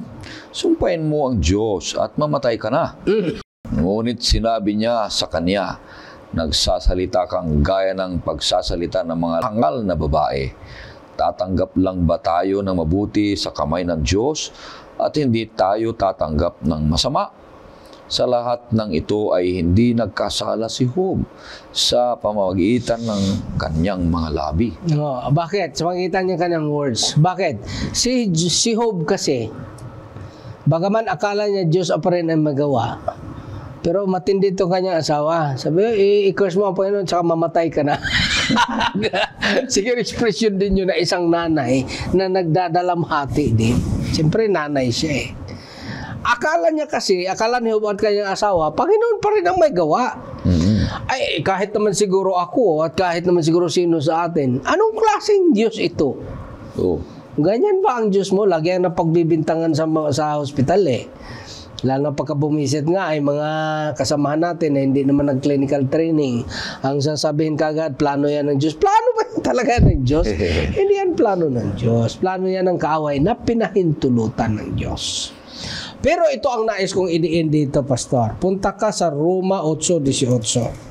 Sumpain mo ang Diyos at mamatay ka na. Ngunit sinabi niya sa kanya, nagsasalita kang gaya ng pagsasalita ng mga hangal na babae. Tatanggap lang ba tayo ng mabuti sa kamay ng Diyos at hindi tayo tatanggap ng masama? Sa lahat ng ito ay hindi nagkasala si Job sa pamamagitan ng kanyang mga labi. Bakit? Sa pamamagitan niya kanyang words. Bakit? Si Job kasi, bagaman akala niya Diyos pa rin ang magawa, pero matindi itong kanyang asawa. Sabi, i-curse mo ang Panginoon, tsaka mamatay ka na. Siguro expression din yun na isang nanay na nagdadalamhati din. Siyempre, nanay siya Akala niya kasi, akala ni Job at kanyang asawa, Panginoon pa rin ang may gawa. Ay, kahit naman siguro ako at kahit naman siguro sino sa atin, anong klaseng Diyos ito? Ganyan ba ang Diyos mo? Lagi ang napagbibintangan sa hospital Lalo pagka bumisit nga ay mga kasamahan natin na hindi naman nag-clinical training. Ang sasabihin kagad, plano yan ng Diyos. Plano ba talaga ng Diyos? Hindi yan plano ng Diyos. Plano yan ng kaaway na pinahintulutan ng Diyos. Pero ito ang nais kong idiin dito, Pastor. Punta ka sa Roma 8:18.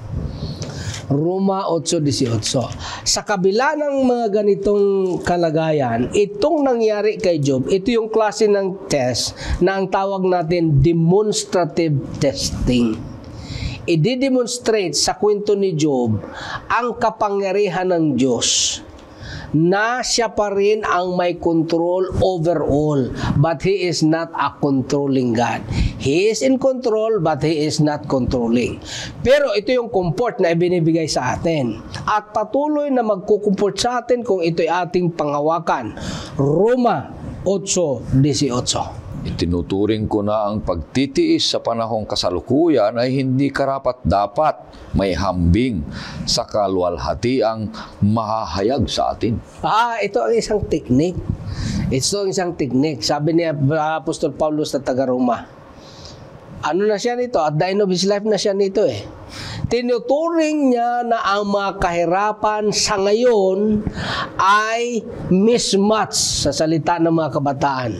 Roma 8:18. Sa kabila ng mga ganitong kalagayan, itong nangyari kay Job, ito yung klase ng test na ang tawag natin demonstrative testing. I-demonstrate sa kwento ni Job ang kapangyarihan ng Diyos na siya pa rin ang may control over all, but He is not a controlling God. He is in control, but He is not controlling. Pero ito yung comfort na ibinibigay sa atin. At patuloy na magkukumport sa atin kung ito'y ating panghawakan. Roma 8:18. Itinuturing ko na ang pagtitiis sa panahong kasalukuyan ay hindi karapat-dapat may hambing sa kaluwalhatiang mahahayag sa atin. Ito ang isang teknik. Ito ang isang teknik. Sabi ni Apostol Paulos sa taga-Roma. Ano na siya nito? At the end of his life na siya nito Tinuturing niya na ang mga kahirapan sa ngayon ay mismatch sa salita ng mga kabataan.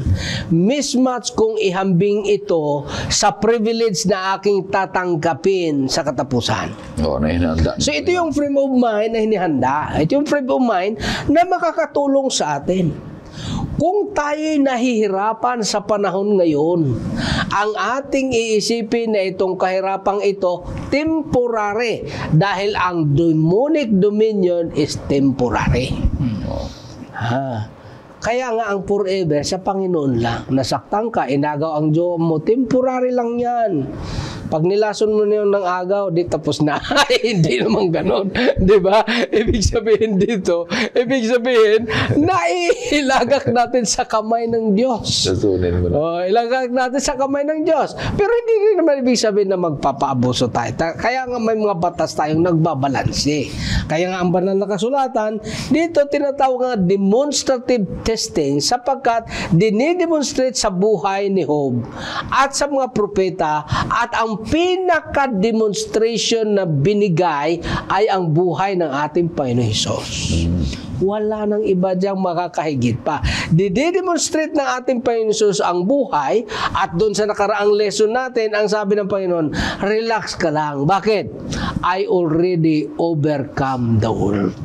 Mismatch kung ihambing ito sa privilege na aking tatanggapin sa katapusan. So ito yung frame of mind na hinihanda. Ito yung frame of mind na makakatulong sa atin. Kung tayo'y nahihirapan sa panahon ngayon, ang ating iisipin na itong kahirapang ito, temporary. Dahil ang demonic dominion is temporary. Kaya nga ang forever sa Panginoon lang. Nasaktan ka, inagaw ang Diyos mo, temporary lang yan. Pag nilason mo na yun ng agaw, di tapos na. Hindi naman ganon. Di ba? Ibig sabihin dito, nailagak natin sa kamay ng Diyos. Tutunin mo na. Ilagak natin sa kamay ng Diyos. Pero hindi rin naman ibig sabihin na magpapaabuso tayo. Kaya nga may mga batas tayong nagbabalanse. Kaya nga ang banal na kasulatan, dito tinatawag nga demonstrative testing sapagkat dinidemonstrate sa buhay ni Job at sa mga propeta at ang pinaka-demonstration na binigay ay ang buhay ng ating Panginoon Hesus. Wala nang iba diyang makakahigit pa. Didemonstrate ng ating Panginoon Hesus ang buhay at doon sa nakaraang lesson natin, ang sabi ng Panginoon, relax ka lang. Bakit? I already overcome the world.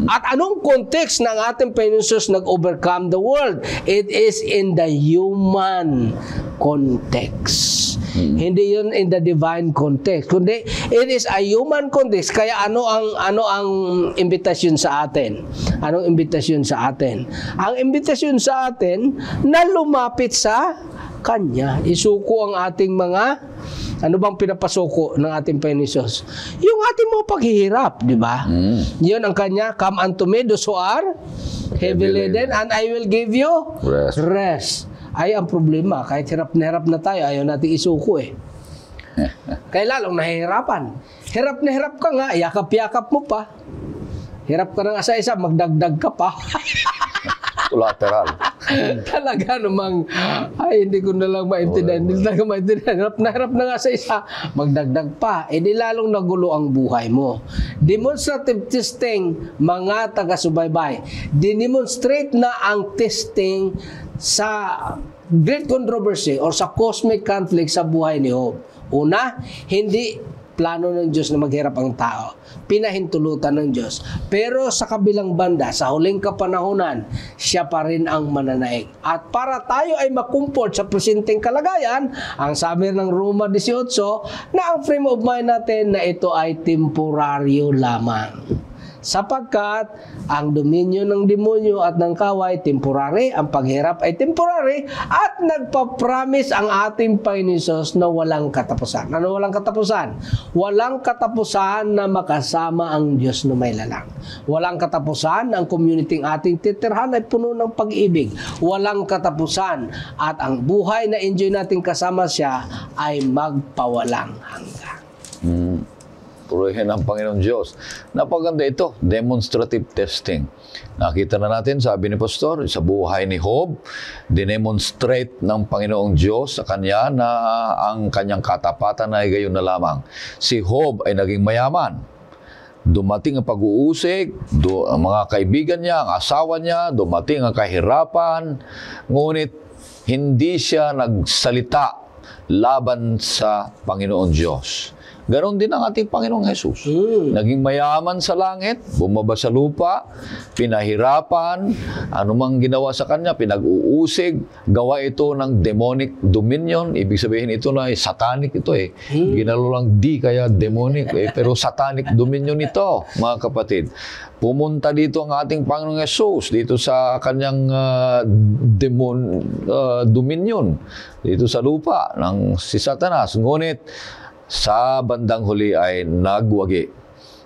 At anong context ng ating Panginoon Hesus nag-overcome the world? It is in the human context. Hindi yun in the divine context. Kundi it is a human context. Kaya ano ang imbitasyon sa atin? Anong imbitasyon sa atin? Ang imbitasyon sa atin na lumapit sa Kanya. Isuko ang ating mga ano bang pinapasuko ng ating Panginoon Hesus? Yung ating mga paghihirap, di ba? Yun ang Kanya, come unto me, those who are heavy laden, and I will give you rest. Ay, ang problema, kahit hirap na tayo, ayaw natin isuko eh. Kaya lalong nahihirapan. Hirap na hirap ka nga, yakap-yakap mo pa. Hirap ka na nga sa isa, magdagdag ka pa. Collateral. Talaga namang, ay, hindi ko na lang maintindihan. Hindi talaga maintindihan. Hirap na nga sa isa, magdagdag pa. Eh, di lalong nagulo ang buhay mo. Demonstrative testing, mga taga-subaybay. Dinemonstrate na ang testing sa great controversy or sa cosmic conflict sa buhay ni Job. Una, hindi plano ng Diyos na maghirap ang tao. Pinahintulutan ng Diyos. Pero sa kabilang banda, sa huling kapanahunan, siya pa rin ang mananaig. At para tayo ay makumport sa presenteng kalagayan, ang sabi ng Roma 18, na ang frame of mind natin na ito ay temporaryo lamang. Sapagkat ang dominyo ng demonyo at ng kaway temporary, ang paghirap ay temporary, at nagpa-promise ang ating Panginoon Hesus na walang katapusan. Ano walang katapusan? Walang katapusan na makasama ang Diyos na may lalang. Walang katapusan ang community ating titirhan ay puno ng pag-ibig. Walang katapusan at ang buhay na enjoy natin kasama siya ay magpawalang hanggan. Purihin ang Panginoon Diyos. Napaganda ito, demonstrative testing. Nakita na natin, sabi ni Pastor, sa buhay ni Job, dinemonstrate ng Panginoong Diyos sa kanya na ang kanyang katapatan ay gayon na lamang. Si Job ay naging mayaman. Dumating ang pag-uusig, ang mga kaibigan niya, ang asawa niya, dumating ang kahirapan, ngunit hindi siya nagsalita laban sa Panginoon Diyos. Ganon din ang ating Panginoong Hesus. Naging mayaman sa langit, bumaba sa lupa, pinahirapan, anumang ginawa sa kanya, pinag-uusig, gawa ito ng demonic dominion. Ibig sabihin ito na satanic ito eh. Ginalo lang di kaya demonic eh. Pero satanic dominion ito, mga kapatid. Pumunta dito ang ating Panginoong Hesus, dito sa kanyang dominion, dito sa lupa ng si Satanas. Ngunit, sa bandang huli ay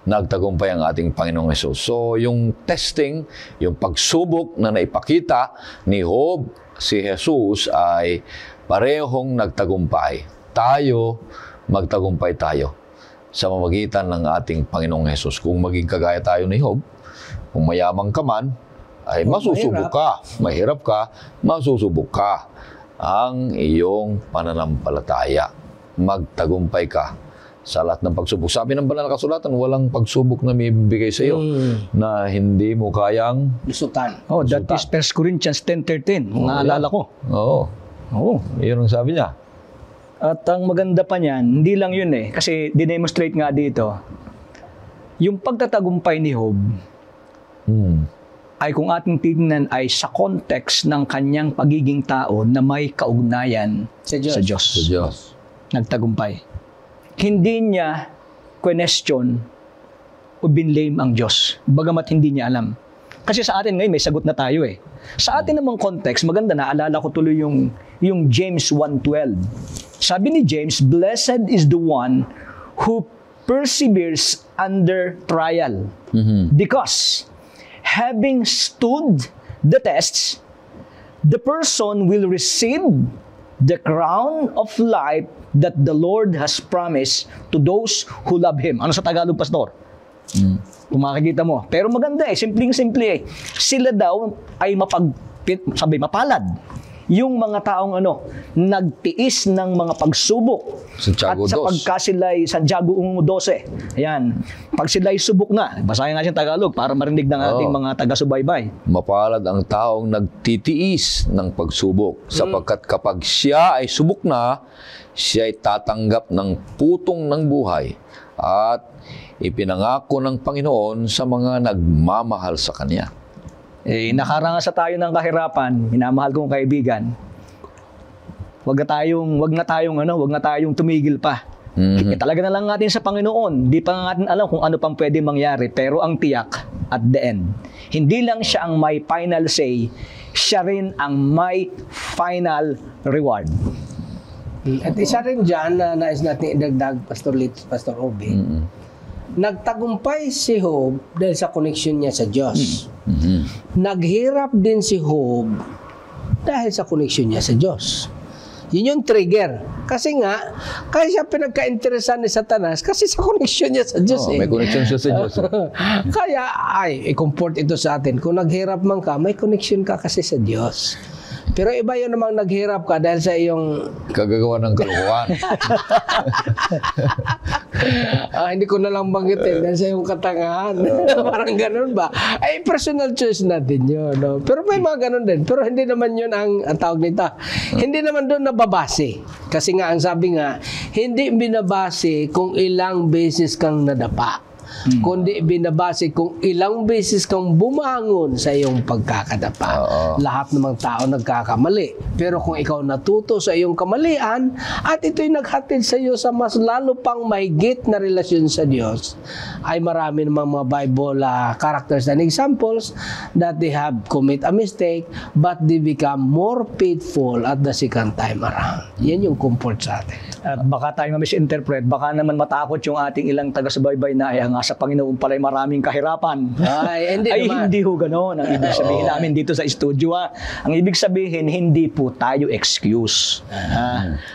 nagtagumpay ang ating Panginoong Hesus. So, yung testing, yung pagsubok na naipakita ni Job, si Jesus ay parehong nagtagumpay. Tayo, magtagumpay tayo sa mamagitan ng ating Panginoong Hesus. Kung maging kagaya tayo ni Job, kung mayamang ka man, ay masusubok ka. Mahirap ka, masusubok ka. Ang iyong pananampalataya. Magtagumpay ka sa lahat ng pagsubok. Sabi ng banal na kasulatan, walang pagsubok na may bibigay sa iyo na hindi mo kayang lusutan. Oh, that is 1 Corinthians 10:13. Naalala ko. Oo. Iyon ang sabi niya. At ang maganda pa niyan, hindi lang yun eh. Kasi dinemonstrate nga dito, yung pagtatagumpay ni Job, ay kung ating tingnan ay sa context ng kanyang pagiging tao na may kaugnayan sa Diyos. Sa Diyos. Nagtagumpay. Hindi niya question o binlame ang Diyos, bagamat hindi niya alam. Kasi sa atin ngayon, may sagot na tayo eh. Sa atin namang context, maganda, naalala ko tuloy yung James 1:12. Sabi ni James, "Blessed is the one who perseveres under trial. Because having stood the tests, the person will receive the crown of life that the Lord has promised to those who love Him." Ano sa Tagalog, Pastor? Kung makikita mo. Pero maganda eh, simpleng-simple eh. Sila daw ay mapalad. Yung mga taong nagtiis ng mga pagsubok. Santiago At sa 2. pagka sila'y Santiago 1:12. Ayan. Pag sila'y subok na, basahin nga siyang Tagalog para marinig ng ating mga taga-subaybay. Mapalad ang taong nagtitiis ng pagsubok, sapagkat kapag siya ay subok na, siya ay tatanggap ng putong ng buhay at ipinangako ng Panginoon sa mga nagmamahal sa Kanya. Nakarangasa tayo ng kahirapan, minamahal kong kaibigan. Wag na tayong tumigil pa. Talaga na lang natin sa Panginoon. Di pa natin alam kung ano pang pwede mangyari, pero ang tiyak at the end, hindi lang siya ang may final say, siya rin ang may final reward. At isa rin dyan na nais natin idagdag, Pastor Lito, Pastor Obi, nagtagumpay si Job dahil sa connection niya sa Diyos. Naghirap din si Job dahil sa connection niya sa Diyos. Yun yung trigger. Kasi nga, kaya siya pinagka-interesan ni Satanas kasi sa connection niya sa Diyos. May connection siya sa Diyos. Kaya, i-comfort ito sa atin. Kung naghirap man ka, may connection ka kasi sa Diyos. Pero iba yun namang naghirap ka dahil sa iyong Kagagawa ng kalokohan. hindi ko na lang banggitin dahil sa iyong katangahan. Parang ganun ba? Ay, personal choice natin yun. No? Pero may mga ganun din. Pero hindi naman yun ang tawag nito. Hindi naman doon nababase. Kasi nga, ang sabi nga, hindi binabase kung ilang beses kang nadapa. Kundi binabase kung ilang beses kang bumangon sa iyong pagkakadapa. Lahat ng mga tao nagkakamali. Pero kung ikaw natuto sa iyong kamalian at ito'y naghatid sa iyo sa mas lalo pang mahigit na relasyon sa Diyos, ay marami namang mga Bible characters and examples that they have commit a mistake but they become more faithful at the second time around. Yan yung comfort sa atin. At baka tayo ma-misinterpret, baka naman matakot yung ating ilang taga-subaybay na nga sa Panginoon pala'y maraming kahirapan. Hindi ho gano'n. Ang ibig sabihin namin dito sa studio, ang ibig sabihin, hindi po tayo excuse.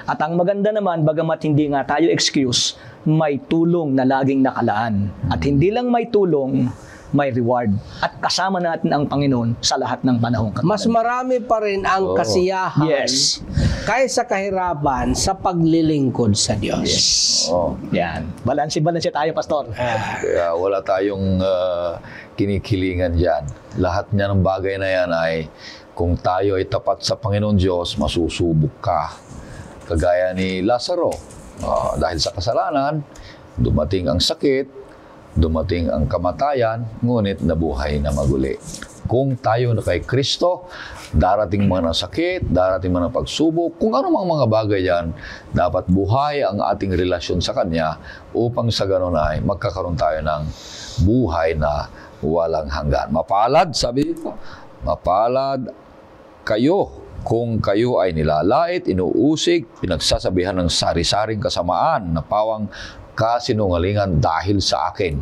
At ang maganda naman, bagamat hindi nga tayo excuse, may tulong na laging nakalaan. At hindi lang may tulong, may reward. At kasama natin ang Panginoon sa lahat ng panahon. Mas marami pa rin ang kasiyahan kaysa kahirapan sa paglilingkod sa Diyos. Yan. Balanse tayo, Pastor. Kaya wala tayong kinikilingan dyan. Lahat niya ng bagay na yan ay kung tayo ay tapat sa Panginoon Diyos, masusubok ka. Kagaya ni Lazaro. Dahil sa kasalanan, dumating ang sakit, dumating ang kamatayan, ngunit nabuhay na maguli. Kung tayo na kay Kristo, darating mga sakit, darating mga pagsubok, kung ano mga bagay yan, dapat buhay ang ating relasyon sa Kanya upang sa ganon ay magkakaroon tayo ng buhay na walang hanggan. Mapalad, sabi dito, mapalad kayo kung kayo ay nilalait, inuusig, pinagsasabihan ng sari-saring kasamaan na pawang kasinungalingan dahil sa akin.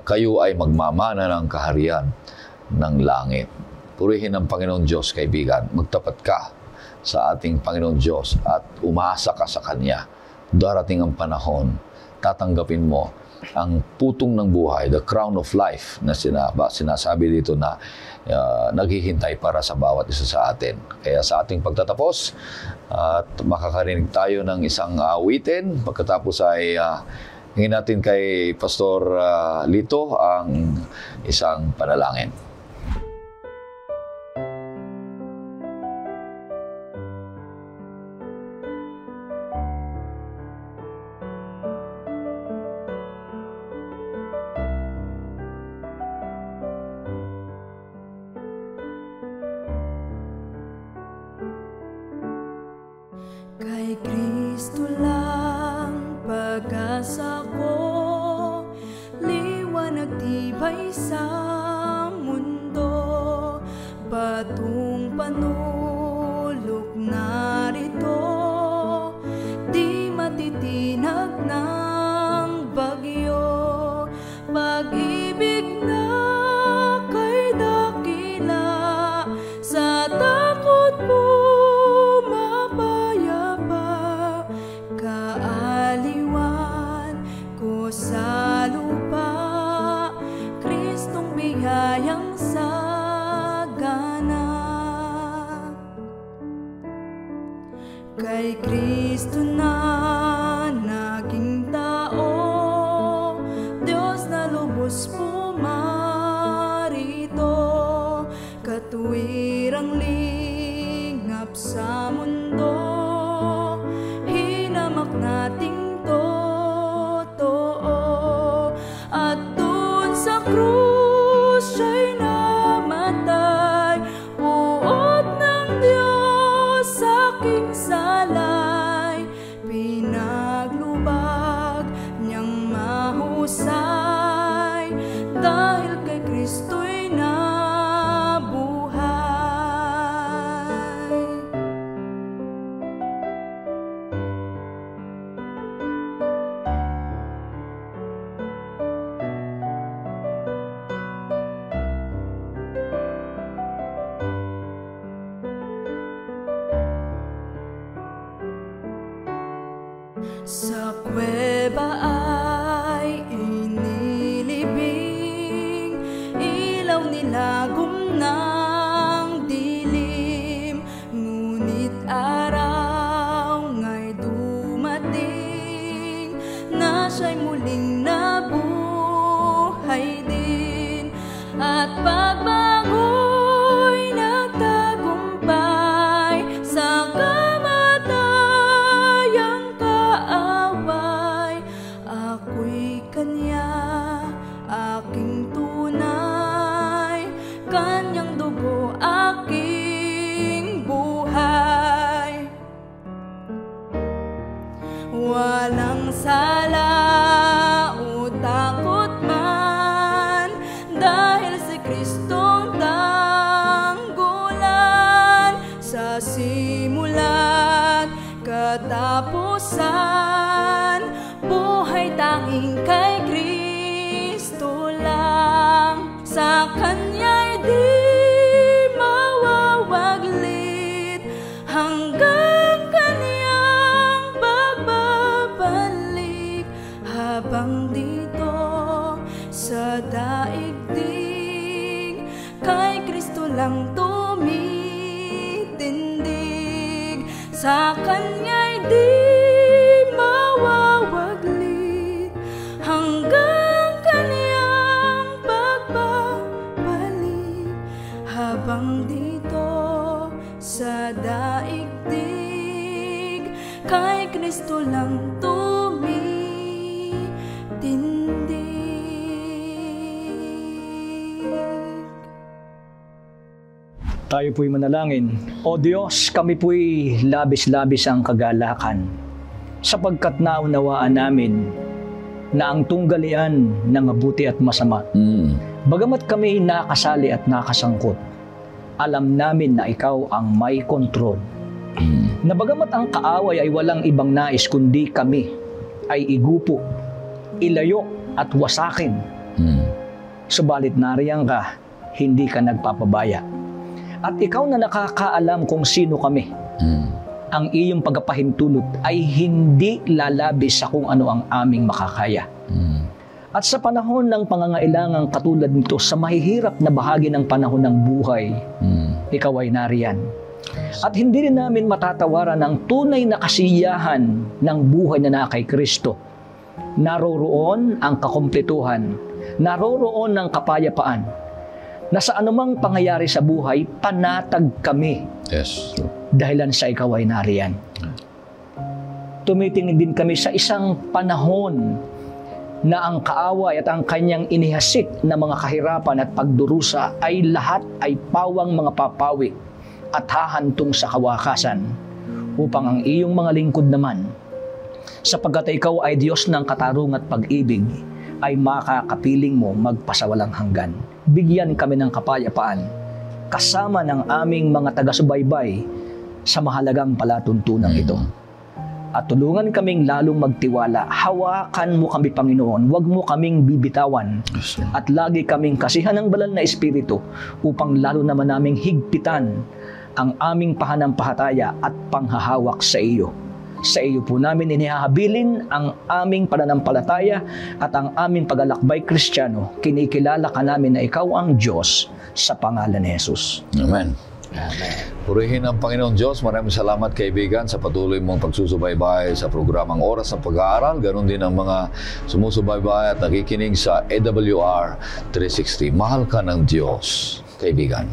Kayo ay magmamana ng kaharian ng langit. Purihin ang Panginoon Diyos, kaibigan. Magtapat ka sa ating Panginoon Diyos at umasa ka sa Kanya. Darating ang panahon, tatanggapin mo ang putong ng buhay, the crown of life na sinasabi dito na naghihintay para sa bawat isa sa atin. Kaya sa ating pagtatapos, at makakarinig tayo ng isang awitin. Pagkatapos ay hingin natin kay Pastor Lito ang isang panalangin. Kay Kristo lang pag-asa ko, liwanag tibay sa mundo. iyong panulok narito, di matitinag ng bagyo. Pag-ibig na kay dakila, sa takot mo mapayapa. Kaaliwan ko sa lupa, Kristong biyayang sagana. Kay Kristo na naging tao, Diyos na lubos pumarito. Katuwirang lingap sa mundo, hinamak nating totoo. At dun sa krus siya'y namatay, buot ng Diyos aking salay. Pinaglubag niyang mahusay, dahil kay Kristo'y nabuhay. Sa kuweba ay inilibing, ilaw nilagom ng dilim. Ngunit araw nga'y dumating, na siya'y muling nabuhay din. At pagbango'y nagtagumpay sa kamatayang kaaway. Ako'y Kanya, aking tunay, Kanyang dugo, aking buhay. Walang sala o takot man, dahil si Kristong tanggulan. Sa simula't katapusan, buhay tanging kay Kristo lang. Sa Kanya'y di mawawaglit, hanggang Kanyang pagbabalik. Habang dito sa daigdig, kay Kristo lang tumitindig. Sa Kanya'y di mawawaglit, hanggang Kanyang pagbabalik. Habang dito sa daigdig, kay Kristo lang tumitindig. Tayo po'y manalangin. O Diyos, kami po'y labis-labis ang kagalakan, sapagkat naunawaan namin na ang tunggalian ng mabuti at masama. Bagamat kami nakasali at nakasangkot, alam namin na ikaw ang may kontrol. Na bagamat ang kaaway ay walang ibang nais kundi kami ay igupo, ilayo at wasakin. Subalit nariyan ka, hindi ka nagpapabaya. At ikaw na nakakaalam kung sino kami. Ang iyong pagpapahintulot ay hindi lalabis sa kung ano ang aming makakaya. At sa panahon ng pangangailangang katulad nito, sa mahihirap na bahagi ng panahon ng buhay, ikaw ay nariyan. At hindi rin namin matatawaran ang tunay na kasiyahan ng buhay na na kay Kristo. Naroroon ang kakumpletuhan, naroroon ang kapayapaan, na sa anumang pangyayari sa buhay, panatag kami. Yes. Dahilan sa ikaw ay nariyan. Tumitingin din kami sa isang panahon na ang kaaway at ang kanyang inihasik na mga kahirapan at pagdurusa ay lahat ay pawang mga papawi at hahantong sa kawakasan, upang ang iyong mga lingkod naman, sapagkat ikaw ay Diyos ng katarungan at pag-ibig, ay makakapiling mo magpasawalang hanggan. Bigyan kami ng kapayapaan kasama ng aming mga taga-subaybay sa mahalagang palatuntunang ito. At tulungan kaming lalong magtiwala. Hawakan mo kami, Panginoon. Huwag mo kaming bibitawan. At lagi kaming kasihan ng banal na Espiritu upang lalo naman naming higpitan ang aming pananampalataya at panghahawak sa iyo. Sa iyo po namin inihahabilin ang aming pananampalataya at ang aming paglalakbay Kristiyano. Kinikilala ka namin na ikaw ang Diyos sa pangalan ni Jesus. Amen. Amen. Purihin ang Panginoon Diyos. Maraming salamat, kaibigan, sa patuloy mong pagsusubaybay sa programang Oras ng Pag-aaral. Ganon din ang mga sumusubaybay at nakikinig sa AWR 360. Mahal ka ng Diyos, kaibigan.